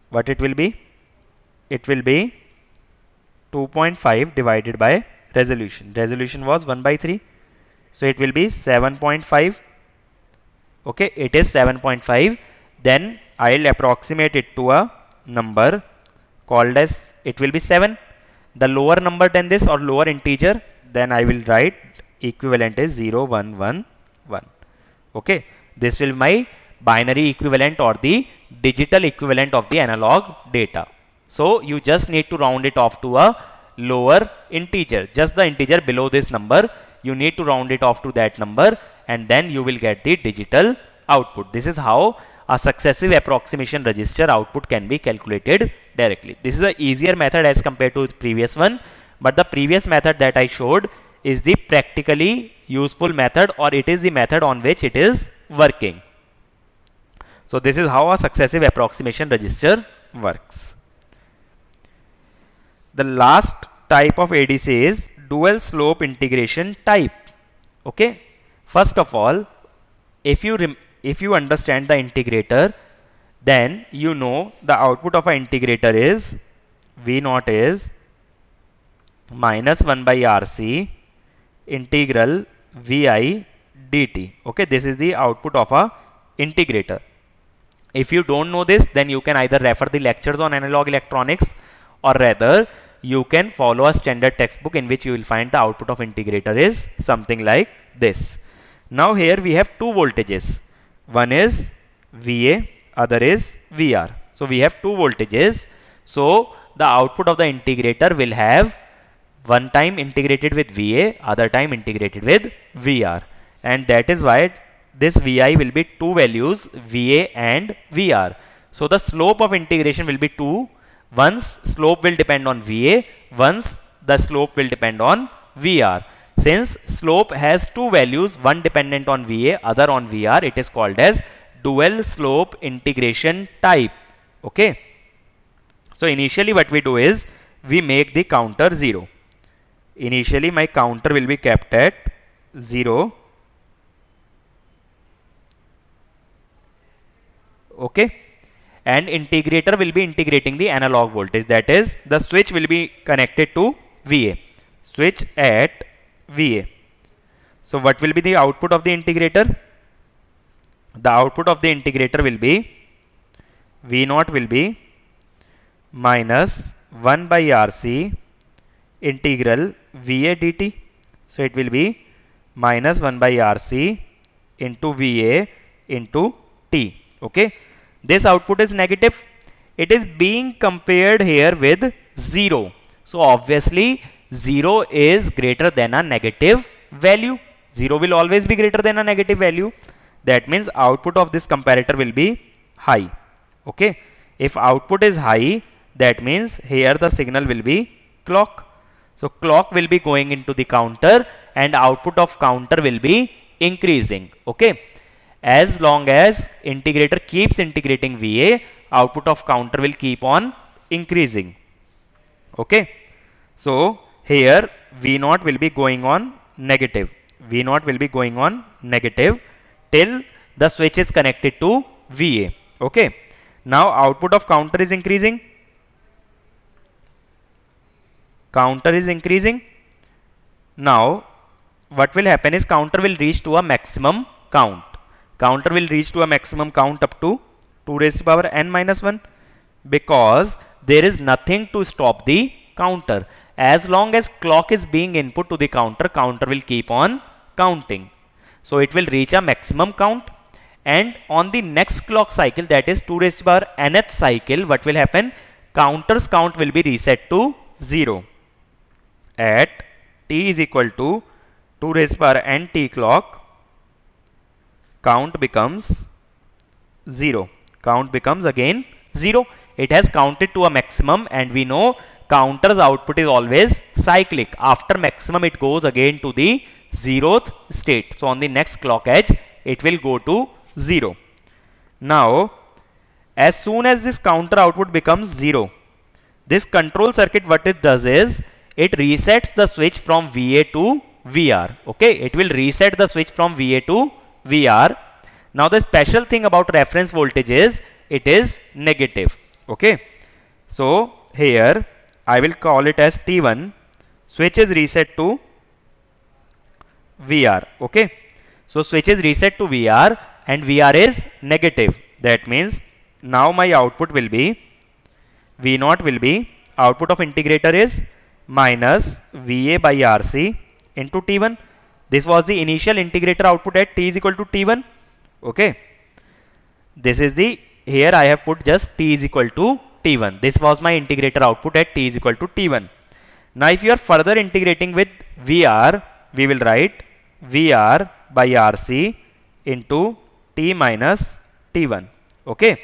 what it will be? It will be 2.5 divided by resolution. Resolution was 1 by 3. So it will be 7.5. Okay, it is 7.5. Then I will approximate it to a number called as, it will be 7. The lower number than this or lower integer, then I will write equivalent is 0 1 1 1. Okay, this will be my binary equivalent or the digital equivalent of the analog data. So you just need to round it off to a lower integer, just the integer below this number. You need to round it off to that number and then you will get the digital output. This is how a successive approximation register output can be calculated directly. This is a easier method as compared to the previous one, but the previous method that I showed is the practically useful method, or it is the method on which it is working. So this is how a successive approximation register works. The last type of ADC is dual slope integration type. Okay. First of all, if you understand the integrator, then you know the output of an integrator is V naught is minus 1 by RC integral Vi dt. Okay, this is the output of a integrator. If you don't know this, then you can either refer the lectures on analog electronics, or rather you can follow a standard textbook in which you will find the output of integrator is something like this. Now here we have two voltages. One is VA, other is VR. So we have two voltages. So the output of the integrator will have one time integrated with VA, other time integrated with VR, and that is why this Vi will be two values, Va and Vr. So the slope of integration will be 2. Once slope will depend on Va, once the slope will depend on Vr. Since slope has two values, one dependent on Va, other on Vr, it is called as dual slope integration type. Okay. So initially what we do is we make the counter 0. Initially my counter will be kept at 0. Okay, and integrator will be integrating the analog voltage, that is the switch will be connected to VA, switch at VA. So what will be the output of the integrator? The output of the integrator will be V0 will be minus 1 by RC integral VA dt. So it will be minus 1 by RC into VA into T. Okay. This output is negative. It is being compared here with 0. So obviously 0 is greater than a negative value. 0 will always be greater than a negative value. That means output of this comparator will be high. Okay. If output is high, that means here the signal will be clock. So clock will be going into the counter and output of counter will be increasing. Okay. As long as integrator keeps integrating VA, output of counter will keep on increasing. Okay. So here V0 will be going on negative. V0 will be going on negative till the switch is connected to VA. Okay. Now output of counter is increasing. Counter is increasing. Now what will happen is counter will reach to a maximum count. Counter will reach to a maximum count up to 2 raised to power n minus 1, because there is nothing to stop the counter. As long as clock is being input to the counter, counter will keep on counting. So it will reach a maximum count, and on the next clock cycle, that is 2 raised to power nth cycle, what will happen? Counter's count will be reset to 0. At t is equal to 2 raised to power n t clock, count becomes 0. Count becomes again 0. It has counted to a maximum, and we know counter's output is always cyclic. After maximum it goes again to the 0th state. So on the next clock edge it will go to 0. Now as soon as this counter output becomes 0, this control circuit, what it does is it resets the switch from VA to VR. Okay, it will reset the switch from VA to VR. Now the special thing about reference voltage is it is negative. Okay, so here I will call it as T1. Switch is reset to VR. Okay, so switch is reset to VR and VR is negative. That means now my output will be V0 will be, output of integrator is minus VA by RC into T1. This was the initial integrator output at t is equal to T1. Okay. This is the, here I have put just t is equal to T1. This was my integrator output at t is equal to T1. Now if you are further integrating with VR, we will write VR by RC into t minus T1. Okay.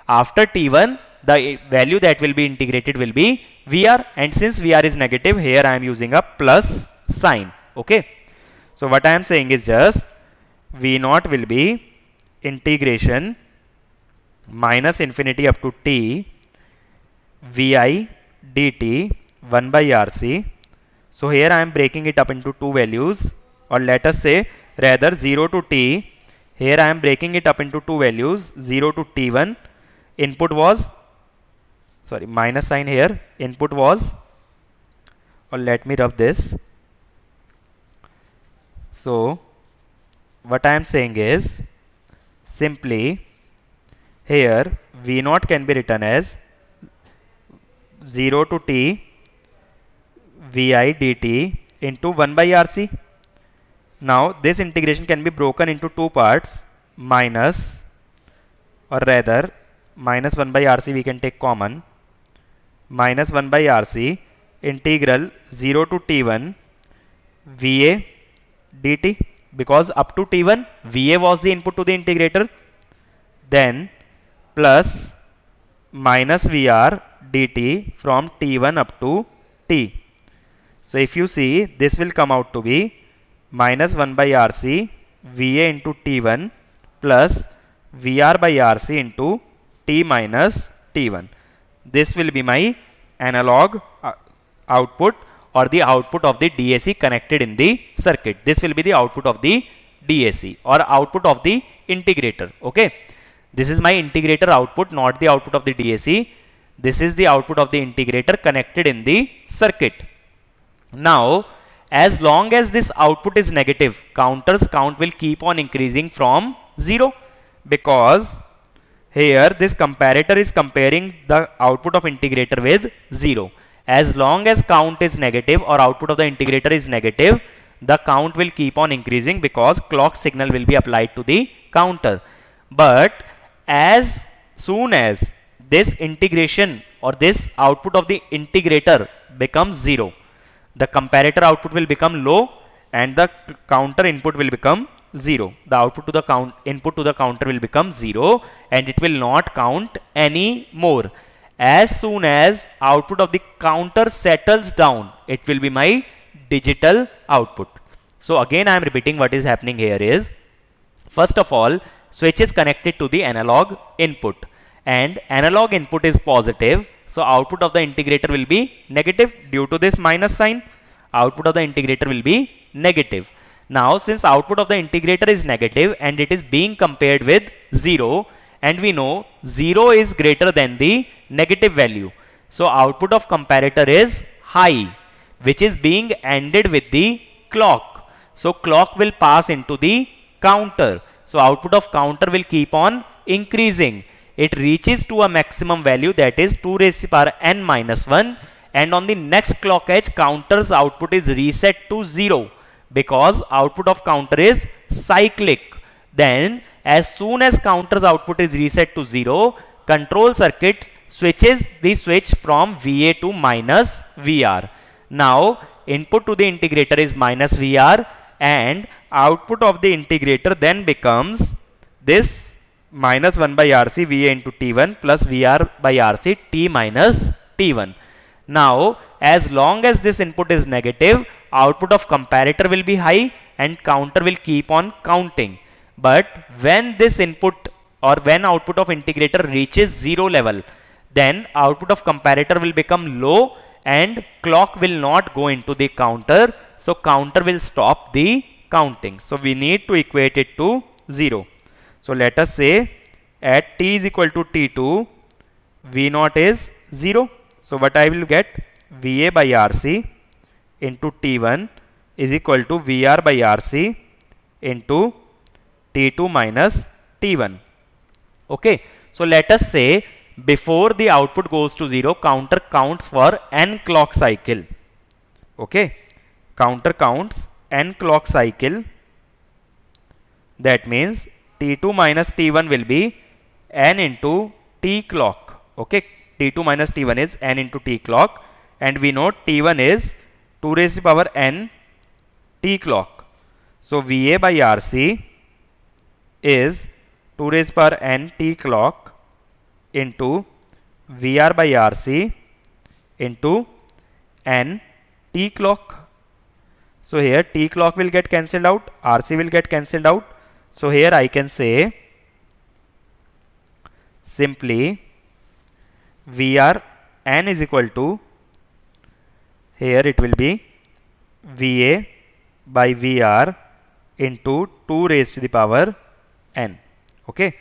After T1, the value that will be integrated will be VR, and since VR is negative, here I am using a plus sign. Okay. So what I am saying is just V0 will be integration minus infinity up to t Vi dt 1 by RC. So here I am breaking it up into two values, or let us say rather 0 to t. Here I am breaking it up into two values, 0 to T1. Input was, sorry, minus sign here. Input was, or let me rub this. So what I am saying is simply here V0 can be written as 0 to t Vi dt into 1 by RC. Now this integration can be broken into two parts, minus, or rather minus 1 by RC we can take common, minus 1 by RC integral 0 to t1 va dt, because up to t1 va was the input to the integrator, then plus minus vr dt from t1 up to t. So if you see, this will come out to be minus 1 by rc va into t1 plus vr by rc into t minus t1. This will be my analog output, or the output of the DAC connected in the circuit. This will be the output of the DAC or output of the integrator. Okay, this is my integrator output, not the output of the DAC. This is the output of the integrator connected in the circuit. Now, as long as this output is negative, counter's count will keep on increasing from 0, because here this comparator is comparing the output of integrator with 0. As long as count is negative or output of the integrator is negative, the count will keep on increasing because clock signal will be applied to the counter. But as soon as this integration or this output of the integrator becomes 0, the comparator output will become low and the counter input will become 0. The output to the input to the counter will become 0 and it will not count any more. As soon as output of the counter settles down, it will be my digital output. So again I am repeating what is happening here is, first of all, switch is connected to the analog input and analog input is positive, so output of the integrator will be negative due to this minus sign. Output of the integrator will be negative. Now since output of the integrator is negative and it is being compared with 0, and we know 0 is greater than the negative value, so output of comparator is high, which is being ANDed with the clock. So clock will pass into the counter, so output of counter will keep on increasing. It reaches to a maximum value, that is 2 raised to the power n minus 1, and on the next clock edge counter's output is reset to 0 because output of counter is cyclic. Then as soon as counter's output is reset to 0, control circuit switches the switch from VA to minus VR. Now input to the integrator is minus VR and output of the integrator then becomes this minus 1 by RC VA into T1 plus VR by RC T minus T1. Now as long as this input is negative, output of comparator will be high and counter will keep on counting. But when this input or when output of integrator reaches 0 level, then output of comparator will become low and clock will not go into the counter, so counter will stop the counting. So we need to equate it to 0. So let us say at t is equal to t2, v0 is 0. So what I will get, VA by RC into T1 is equal to VR by RC into T2 minus T1. Okay, so let us say before the output goes to 0, counter counts for n clock cycle. Okay, counter counts n clock cycle. That means T2 minus T1 will be n into t clock. Okay, T2 minus T1 is n into t clock, and we know T1 is 2 raised to the power n t clock. So VA by RC is 2 raised to the power n t clock into VR by RC into n t clock. So here t clock will get cancelled out, RC will get cancelled out. So here I can say simply VR n is equal to, here it will be VA by VR into 2 raised to the power n. Okay,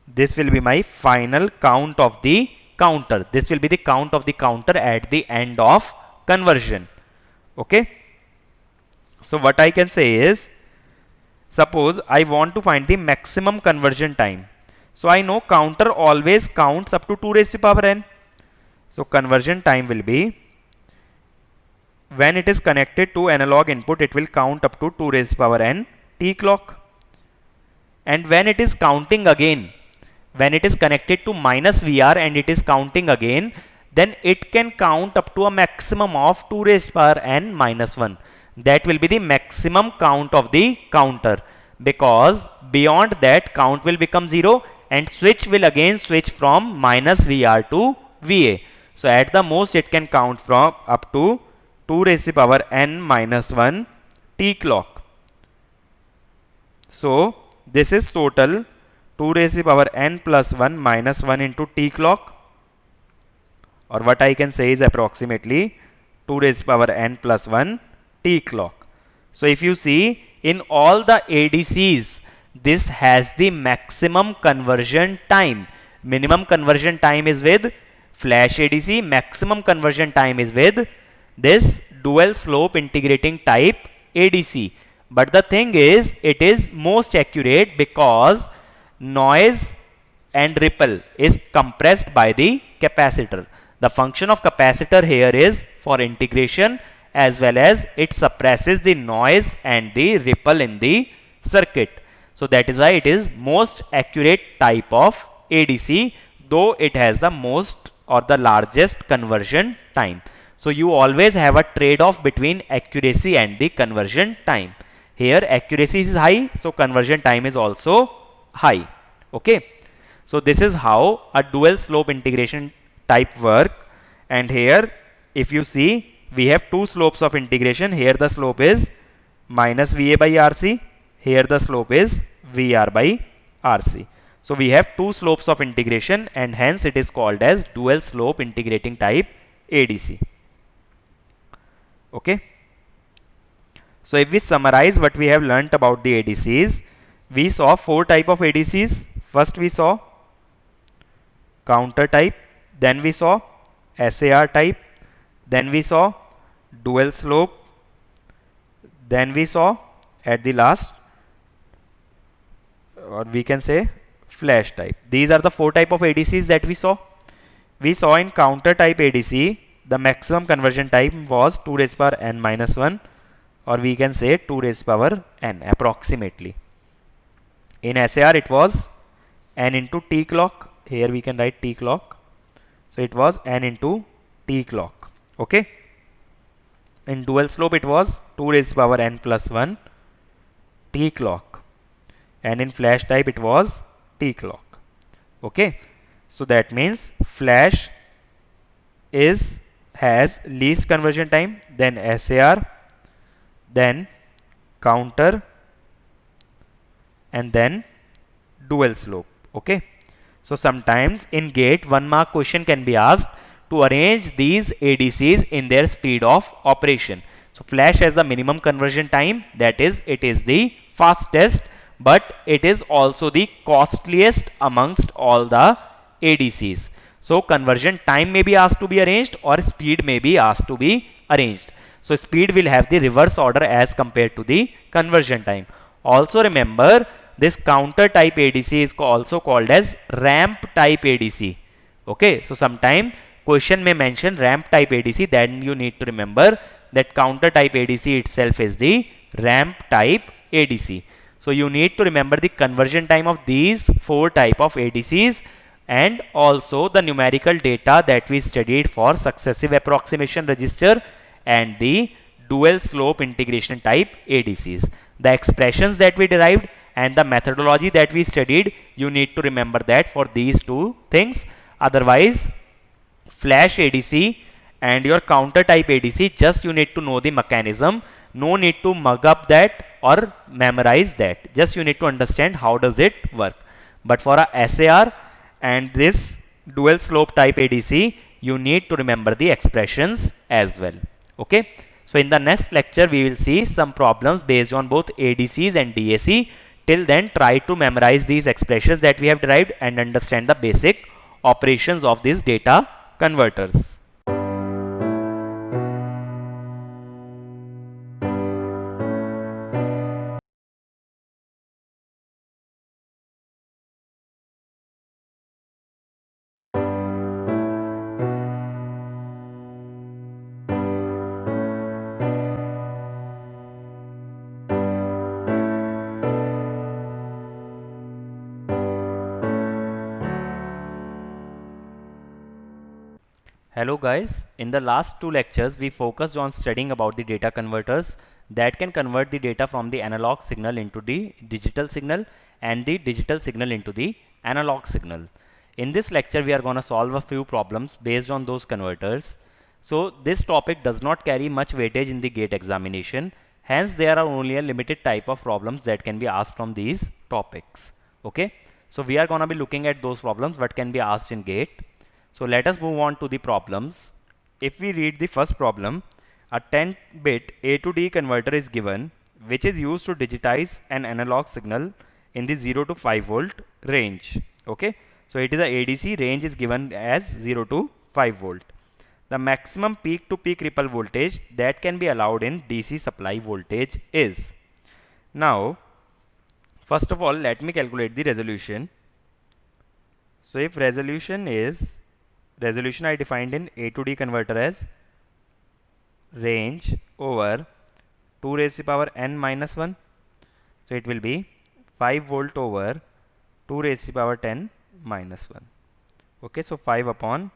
this will be my final count of the counter. This will be the count of the counter at the end of conversion. Okay, so what I can say is, suppose I want to find the maximum conversion time. So I know counter always counts up to 2 raised to the power n. So conversion time will be, when it is connected to analog input, it will count up to 2 raised to the power n t clock. And when it is counting again, when it is connected to minus VR and it is counting again, then it can count up to a maximum of 2 raised power n minus 1. That will be the maximum count of the counter, because beyond that count will become 0 and switch will again switch from minus VR to VA. So at the most it can count from up to 2 raised to the power n minus 1 t clock. So this is total 2 raised to the power n plus 1 minus 1 into t clock, or what I can say is approximately 2 raised to the power n plus 1 t clock. So if you see, in all the ADCs, this has the maximum conversion time. Minimum conversion time is with flash ADC, maximum conversion time is with this dual slope integrating type ADC. But the thing is, it is most accurate because noise and ripple is compressed by the capacitor. The function of capacitor here is for integration, as well as it suppresses the noise and the ripple in the circuit. So that is why it is most accurate type of ADC, though it has the most or the largest conversion time. So you always have a trade-off between accuracy and the conversion time. Here accuracy is high, so conversion time is also high. Okay. So this is how a dual slope integration type work. And here if you see, we have two slopes of integration. Here the slope is minus VA by RC. Here the slope is VR by RC. So we have two slopes of integration, and hence it is called as dual slope integrating type ADC. Okay. So if we summarize what we have learnt about the ADCs, we saw four type of ADCs. First we saw counter type, then we saw SAR type, then we saw dual slope, then we saw at the last, or we can say flash type. These are the four type of ADCs that we saw. We saw in counter type ADC, the maximum conversion time was 2 raised power n minus 1, or we can say 2 raised power n approximately. In SAR it was n into t clock. Here we can write t clock. So it was n into t clock. Okay. In dual slope it was 2 raised power n plus 1 t clock, and in flash type it was t clock. Okay. So that means flash has least conversion time, then SAR, then counter, and then dual slope. Okay. So sometimes in gate 1 mark question can be asked to arrange these ADCs in their speed of operation. So flash has the minimum conversion time, that is, it is the fastest, but it is also the costliest amongst all the ADCs. So conversion time may be asked to be arranged, or speed may be asked to be arranged. So speed will have the reverse order as compared to the conversion time. Also remember, this counter type ADC is also called as ramp type ADC. Okay, so sometime question may mention ramp type ADC, then you need to remember that counter type ADC itself is the ramp type ADC. So you need to remember the conversion time of these four type of ADCs, and also the numerical data that we studied for successive approximation register and the dual slope integration type ADCs. The expressions that we derived and the methodology that we studied, you need to remember that for these two things. Otherwise, flash ADC and your counter type ADC, just you need to know the mechanism. No need to mug up that or memorize that. Just you need to understand how does it work. But for a SAR and this dual slope type ADC, you need to remember the expressions as well. Okay. So in the next lecture, we will see some problems based on both ADCs and DAC. Till then, try to memorize these expressions that we have derived and understand the basic operations of these data converters. Hello guys, in the last two lectures we focused on studying about the data converters that can convert the data from the analog signal into the digital signal and the digital signal into the analog signal. In this lecture we are going to solve a few problems based on those converters. So this topic does not carry much weightage in the GATE examination, hence there are only a limited type of problems that can be asked from these topics. Okay, so we are going to be looking at those problems what can be asked in GATE. So let us move on to the problems. If we read the first problem, a 10-bit A to D converter is given which is used to digitize an analog signal in the 0 to 5 volt range. Okay, so it is a ADC, range is given as 0 to 5 volt. The maximum peak to peak ripple voltage that can be allowed in DC supply voltage is. Now, first of all, let me calculate the resolution. So if resolution I defined in A to D converter as range over 2 raised to the power n minus 1. So it will be 5 volt over 2 raised to the power 10 minus 1. Okay, so 5 upon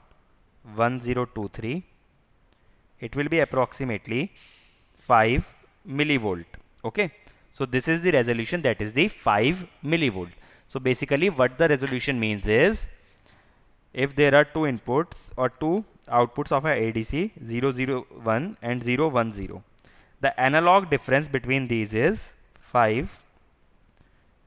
1023. It will be approximately 5 millivolt. Okay, so this is the resolution, that is the 5 millivolt. So basically what the resolution means is, if there are two inputs or two outputs of a ADC 001 and 010, the analog difference between these is 5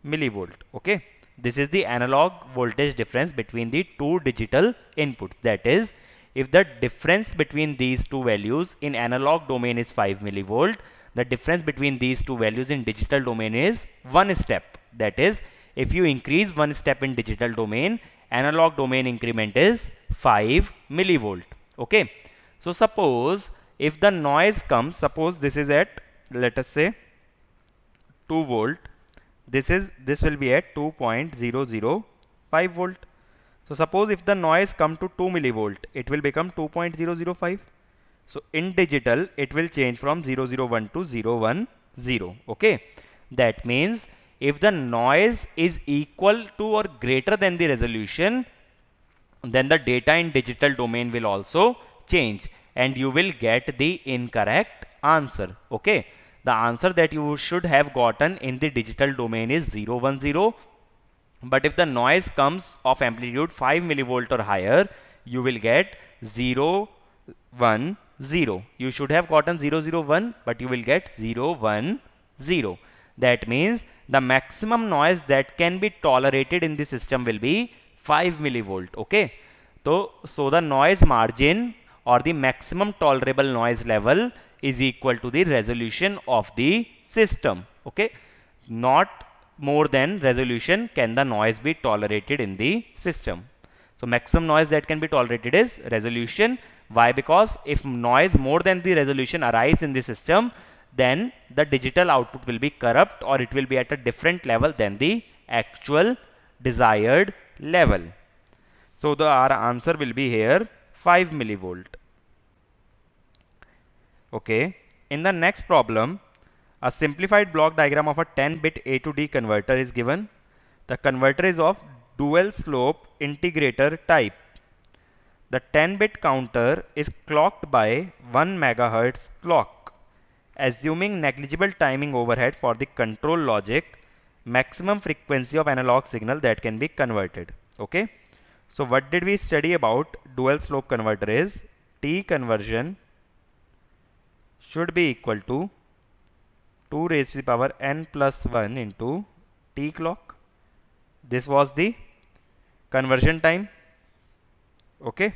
millivolt. Okay, this is the analog voltage difference between the two digital inputs. That is, if the difference between these two values in analog domain is 5 millivolt, the difference between these two values in digital domain is 1 step. That is, if you increase 1 step in digital domain, analog domain increment is 5 millivolt. Okay, so suppose if the noise comes, suppose this is at, let us say, 2 volt, this will be at 2.005 volt. So suppose if the noise come to 2 millivolt, it will become 2.005. So in digital it will change from 001 to 010. Okay, that means if the noise is equal to or greater than the resolution, then the data in digital domain will also change and you will get the incorrect answer. Okay, the answer that you should have gotten in the digital domain is 010, but if the noise comes of amplitude 5 millivolt or higher, you will get 010. You should have gotten 001, but you will get 010. That means the maximum noise that can be tolerated in the system will be 5 millivolt. Okay, so the noise margin or the maximum tolerable noise level is equal to the resolution of the system. Okay, not more than resolution can the noise be tolerated in the system. So maximum noise that can be tolerated is resolution. Why? Because if noise more than the resolution arrives in the system, then the digital output will be corrupt or it will be at a different level than the actual desired level. So our answer will be here 5 millivolt. Okay, in the next problem, a simplified block diagram of a 10-bit A to D converter is given. The converter is of dual slope integrator type. The 10-bit counter is clocked by 1 MHz clock. Assuming negligible timing overhead for the control logic, maximum frequency of analog signal that can be converted. Okay, so what did we study about dual slope converter is T conversion should be equal to 2 raised to the power n plus 1 into T clock. This was the conversion time. Okay,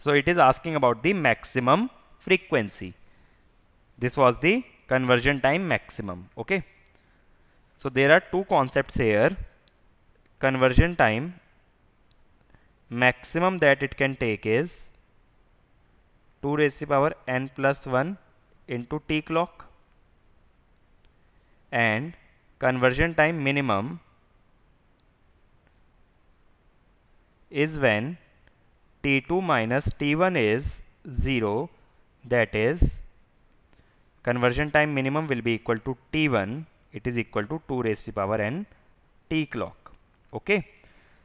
so it is asking about the maximum frequency. This was the conversion time maximum. Okay, so there are two concepts here. Conversion time maximum that it can take is 2 raised to the power n plus 1 into T clock, and conversion time minimum is when T2 minus T1 is 0, that is conversion time minimum will be equal to T1, it is equal to 2 raised to the power n T clock. Okay,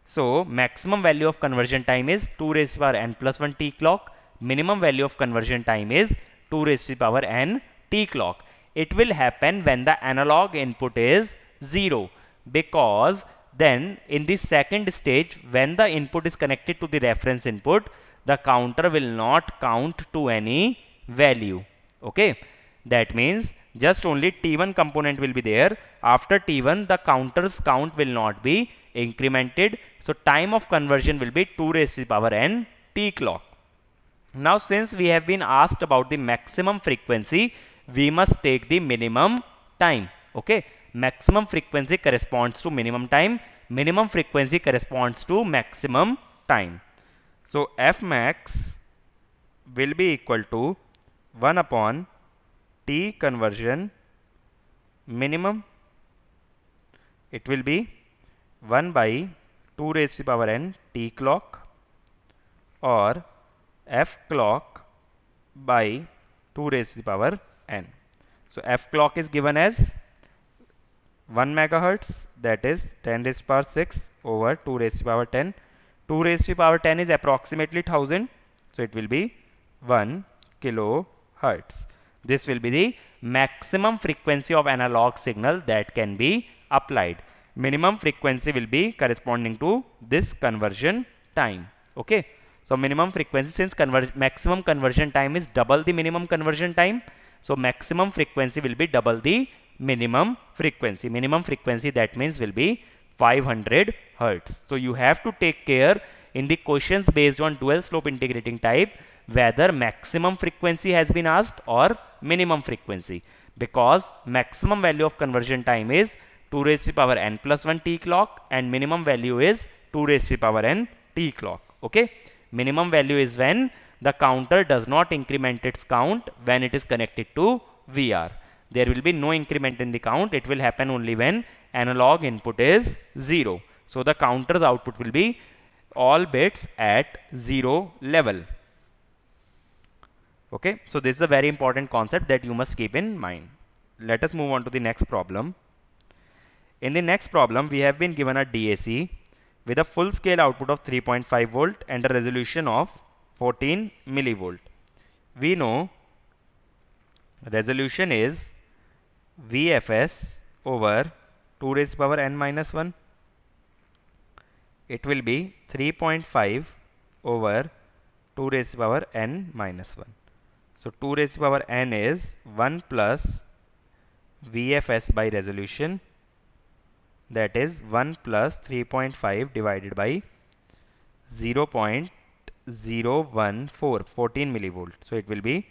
So maximum value of conversion time is 2 raised to the power n plus 1 t clock. Minimum value of conversion time is 2 raised to the power n t clock. It will happen when the analog input is 0, because then in the second stage, when the input is connected to the reference input, the counter will not count to any value. Okay, that means just only T1 component will be there. After T1, the counter's count will not be incremented. So time of conversion will be 2 raised to the power n t clock. Now since we have been asked about the maximum frequency, we must take the minimum time. Okay, maximum frequency corresponds to minimum time, minimum frequency corresponds to maximum time. So f max will be equal to 1 upon t conversion minimum. It will be 1 by 2 raised to the power n t clock, or f clock by 2 raised to the power n. So f clock is given as 1 megahertz, that is 10 raised to the power 6 over 2 raised to the power 10. 2 raised to the power 10 is approximately 1000, so it will be 1 kilohertz. This will be the maximum frequency of analog signal that can be applied. Minimum frequency will be corresponding to this conversion time. Okay, so minimum frequency, since maximum conversion time is double the minimum conversion time, so maximum frequency will be double the minimum frequency. Minimum frequency, that means, will be 500 hertz. So you have to take care in the questions based on dual slope integrating type whether maximum frequency has been asked or minimum frequency, because maximum value of conversion time is 2 raised to the power n plus 1 t clock and minimum value is 2 raised to the power n t clock. Okay, minimum value is when the counter does not increment its count when it is connected to VR. There will be no increment in the count. It will happen only when analog input is 0. So the counter's output will be all bits at 0 level. Okay, so this is a very important concept that you must keep in mind. Let us move on to the next problem. In the next problem, we have been given a DAC with a full scale output of 3.5 volt and a resolution of 14 millivolt. We know resolution is VFS over 2 raised to the power n minus 1. It will be 3.5 over 2 raised to the power n minus 1. So 2 raised to the power n is 1 plus VFS by resolution, that is 1 plus 3.5 divided by 0.014, 14 millivolt. So it will be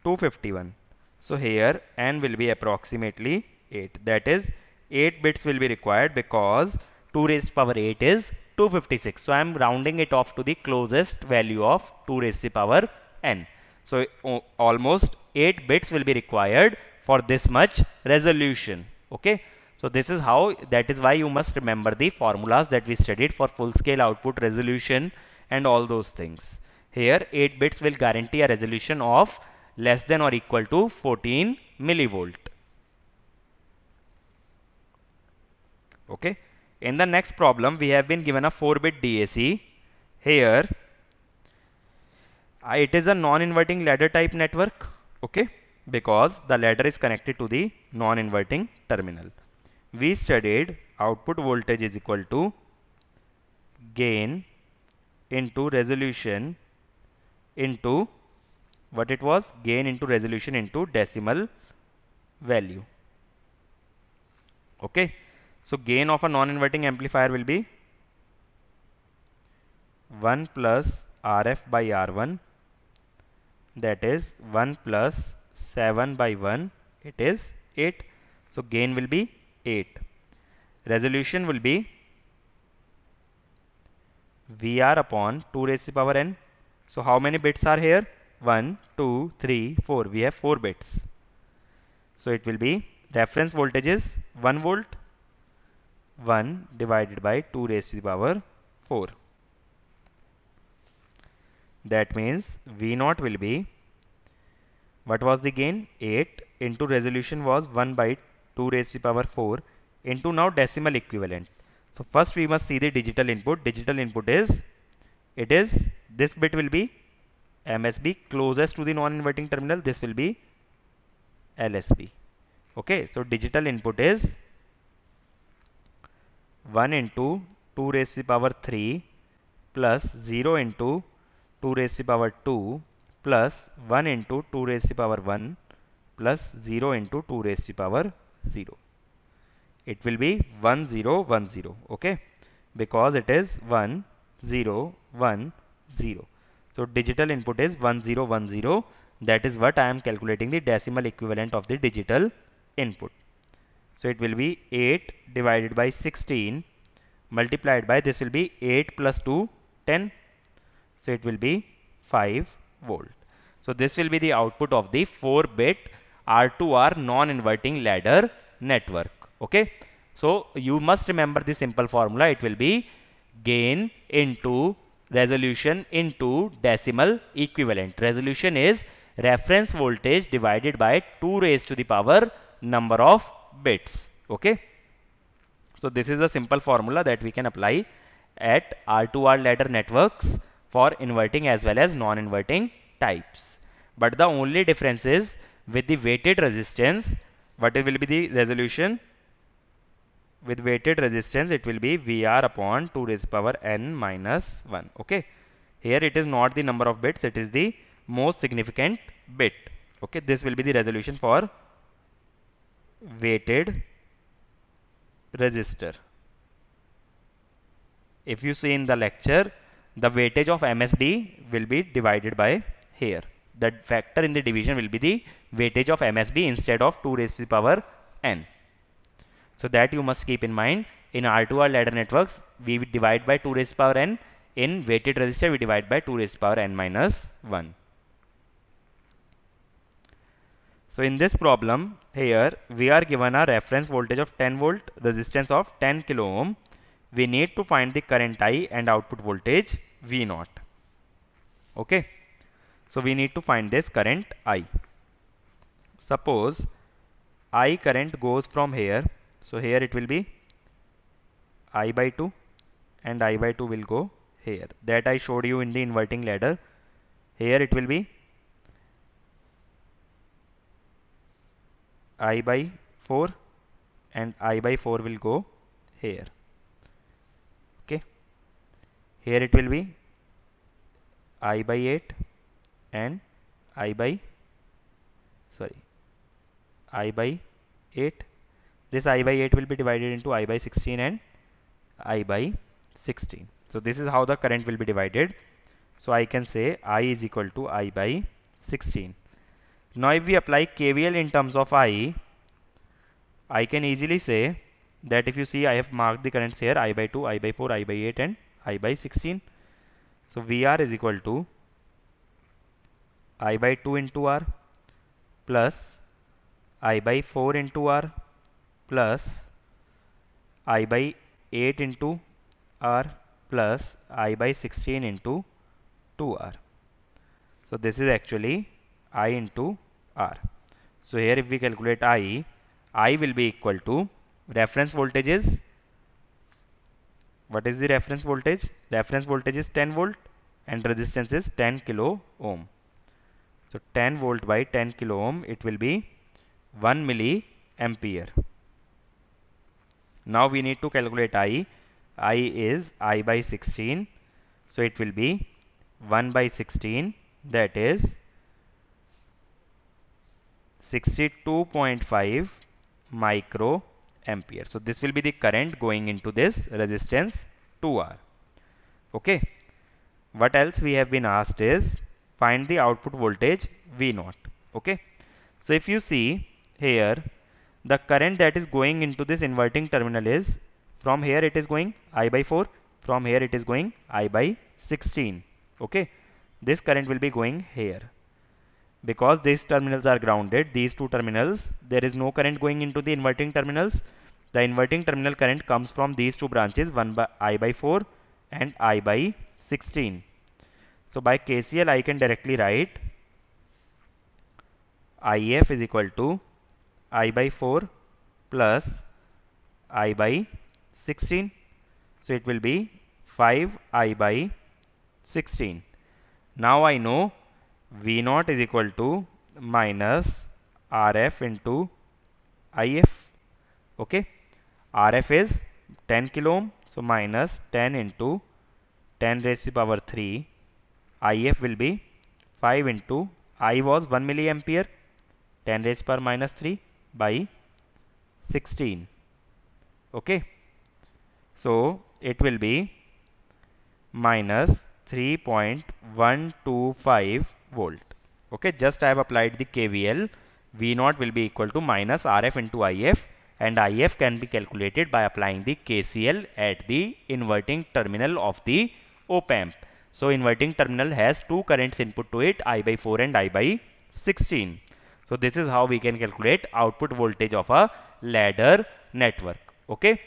251. So here n will be approximately 8, that is 8 bits will be required, because 2 raised to the power 8 is 256. So I am rounding it off to the closest value of 2 raised to the power n. So almost 8 bits will be required for this much resolution. Okay, so this is how, that is why you must remember the formulas that we studied for full scale output, resolution and all those things. Here 8 bits will guarantee a resolution of less than or equal to 14 millivolt. Okay, in the next problem we have been given a 4-bit DAC. Here it is a non-inverting ladder type network. Okay, because the ladder is connected to the non-inverting terminal. We studied output voltage is equal to gain into resolution into what it was, gain into resolution into decimal value. Okay, so gain of a non-inverting amplifier will be 1 plus RF by R1, that is 1 plus 7 by 1, it is 8. So gain will be 8. Resolution will be VR upon 2 raised to the power n. So how many bits are here? 1, 2, 3, 4. We have 4 bits. So it will be, reference voltage is 1 volt. 1 divided by 2 raised to the power 4. That means V0 will be, what was the gain? 8 into resolution was 1 by 2 raised to the power 4 into now decimal equivalent. So first we must see the digital input. Digital input is, this bit will be MSB closest to the non-inverting terminal, this will be LSB. Okay, so digital input is 1 into 2 raised to the power 3 plus 0 into 2 raised to the power 2 plus 1 into 2 raised to the power 1 plus 0 into 2 raised to the power 0. It will be 1 0 1 0, okay, because it is 1 0 1 0. So digital input is 1 0 1 0. That is what I am calculating the decimal equivalent of the digital input. So it will be 8 divided by 16 multiplied by, this will be 8 plus 2 10. So it will be 5 volt. So this will be the output of the 4-bit R2R non-inverting ladder network. Okay. So you must remember the simple formula. It will be gain into resolution into decimal equivalent. Resolution is reference voltage divided by 2 raised to the power number of bits. Okay. So this is a simple formula that we can apply at R2R ladder networks for inverting as well as non-inverting types. But the only difference is with the weighted resistance, what will be the resolution? With weighted resistance, it will be VR upon 2 raised to the power n minus 1. Okay. Here it is not the number of bits, it is the most significant bit. Okay. This will be the resolution for weighted resistor. If you see in the lecture, the weightage of MSB will be divided by here. The factor in the division will be the weightage of MSB instead of 2 raised to the power n. So that you must keep in mind. In R2R ladder networks, we will divide by 2 raised to the power n. In weighted resistor, we divide by 2 raised to the power n minus 1. So in this problem, here we are given a reference voltage of 10 volt, resistance of 10 kilo ohm. We need to find the current I and output voltage V0. Okay. So we need to find this current I. Suppose I current goes from here. So here it will be I by 2 and I by 2 will go here. That I showed you in the inverting ladder. Here it will be I by 4 and I by 4 will go here. Okay. Here it will be I by 8 and I by 8. This I by 8 will be divided into I by 16 and I by 16. So this is how the current will be divided. So I can say I is equal to I by 16. Now if we apply KVL in terms of I can easily say that, if you see, I have marked the currents here: I by 2, I by 4, I by 8 and I by 16. So VR is equal to I by 2 into R plus I by 4 into R plus I by 8 into R plus I by 16 into 2R. So this is actually I into R. So here if we calculate I will be equal to, reference voltage is, what is the reference voltage? Reference voltage is 10 volt and resistance is 10 kilo ohm. So 10 volt by 10 kilo ohm, it will be 1 milliampere. Now we need to calculate I. I is I by 16. So it will be 1 by 16, that is 62.5 microampere. So this will be the current going into this resistance 2R. Okay. What else we have been asked is, find the output voltage V0. Okay. So if you see here, the current that is going into this inverting terminal is, from here it is going I by 4, from here it is going I by 16. Okay. This current will be going here. Because these terminals are grounded, these two terminals, there is no current going into the inverting terminals. The inverting terminal current comes from these two branches, one by I by 4 and I by 16. So by KCL I can directly write IF is equal to I by 4 plus I by 16. So it will be 5I by 16. Now I know V0 is equal to minus RF into IF. Okay, RF is 10 kilo ohm, so minus 10 into 10 raised to the power 3. IF will be 5 into I was 1 milliampere, 10 raised to the power minus 3 by 16. Okay, so it will be minus 3.125 volt. Okay, just I have applied the KVL. V0 will be equal to minus RF into IF, and IF can be calculated by applying the KCL at the inverting terminal of the op amp. So inverting terminal has two currents input to it, I by 4 and I by 16. So this is how we can calculate output voltage of a ladder network. Okay.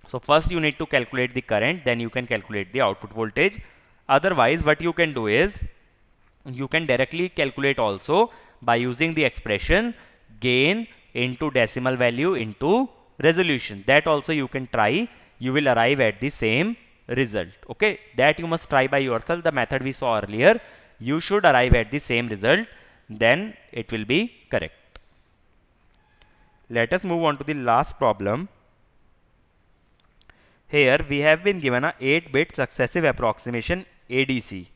So first you need to calculate the current, then you can calculate the output voltage. Otherwise, what you can do is you can directly calculate also by using the expression gain into decimal value into resolution. That also you can try. You will arrive at the same result. Okay, that you must try by yourself. The method we saw earlier, you should arrive at the same result, then it will be correct. Let us move on to the last problem. Here we have been given a 8-bit successive approximation ADC,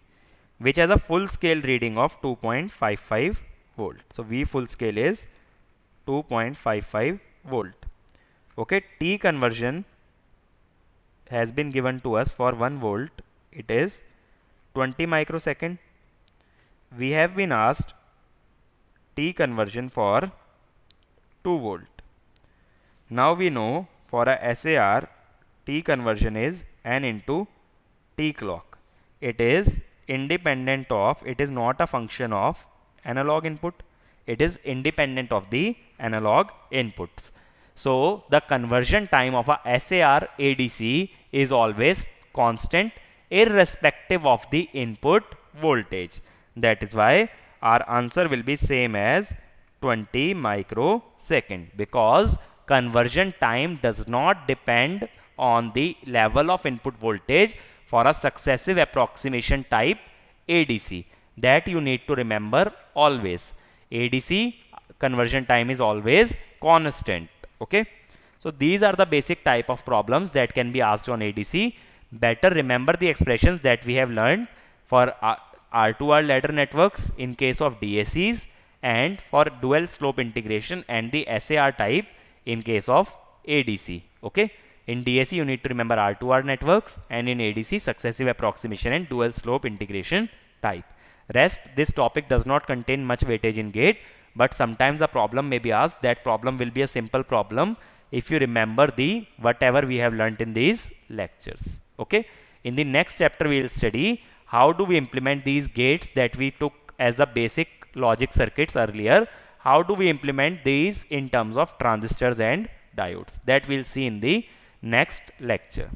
which has a full scale reading of 2.55 volt. So V full scale is 2.55 volt. Okay, T conversion has been given to us for 1 volt. It is 20 microsecond. We have been asked T conversion for 2 volt. Now we know for a SAR, T conversion is N into T clock. It is independent of, it is not a function of analog input. It is independent of the analog inputs. So the conversion time of a SAR ADC is always constant irrespective of the input voltage. That is why our answer will be same as 20 microsecond, because conversion time does not depend on the level of input voltage for a successive approximation type ADC. That you need to remember always. ADC conversion time is always constant. Okay, so these are the basic type of problems that can be asked on ADC. Better remember the expressions that we have learned for R2R ladder networks in case of DACs, and for dual slope integration and the SAR type in case of ADC. Okay, in DAC you need to remember R2R networks, and in ADC successive approximation and dual slope integration type. Rest, this topic does not contain much weightage in GATE, but sometimes a problem may be asked. That problem will be a simple problem if you remember the whatever we have learnt in these lectures. Okay, in the next chapter we will study how do we implement these gates that we took as the basic logic circuits earlier. How do we implement these in terms of transistors and diodes? That we'll see in the next lecture.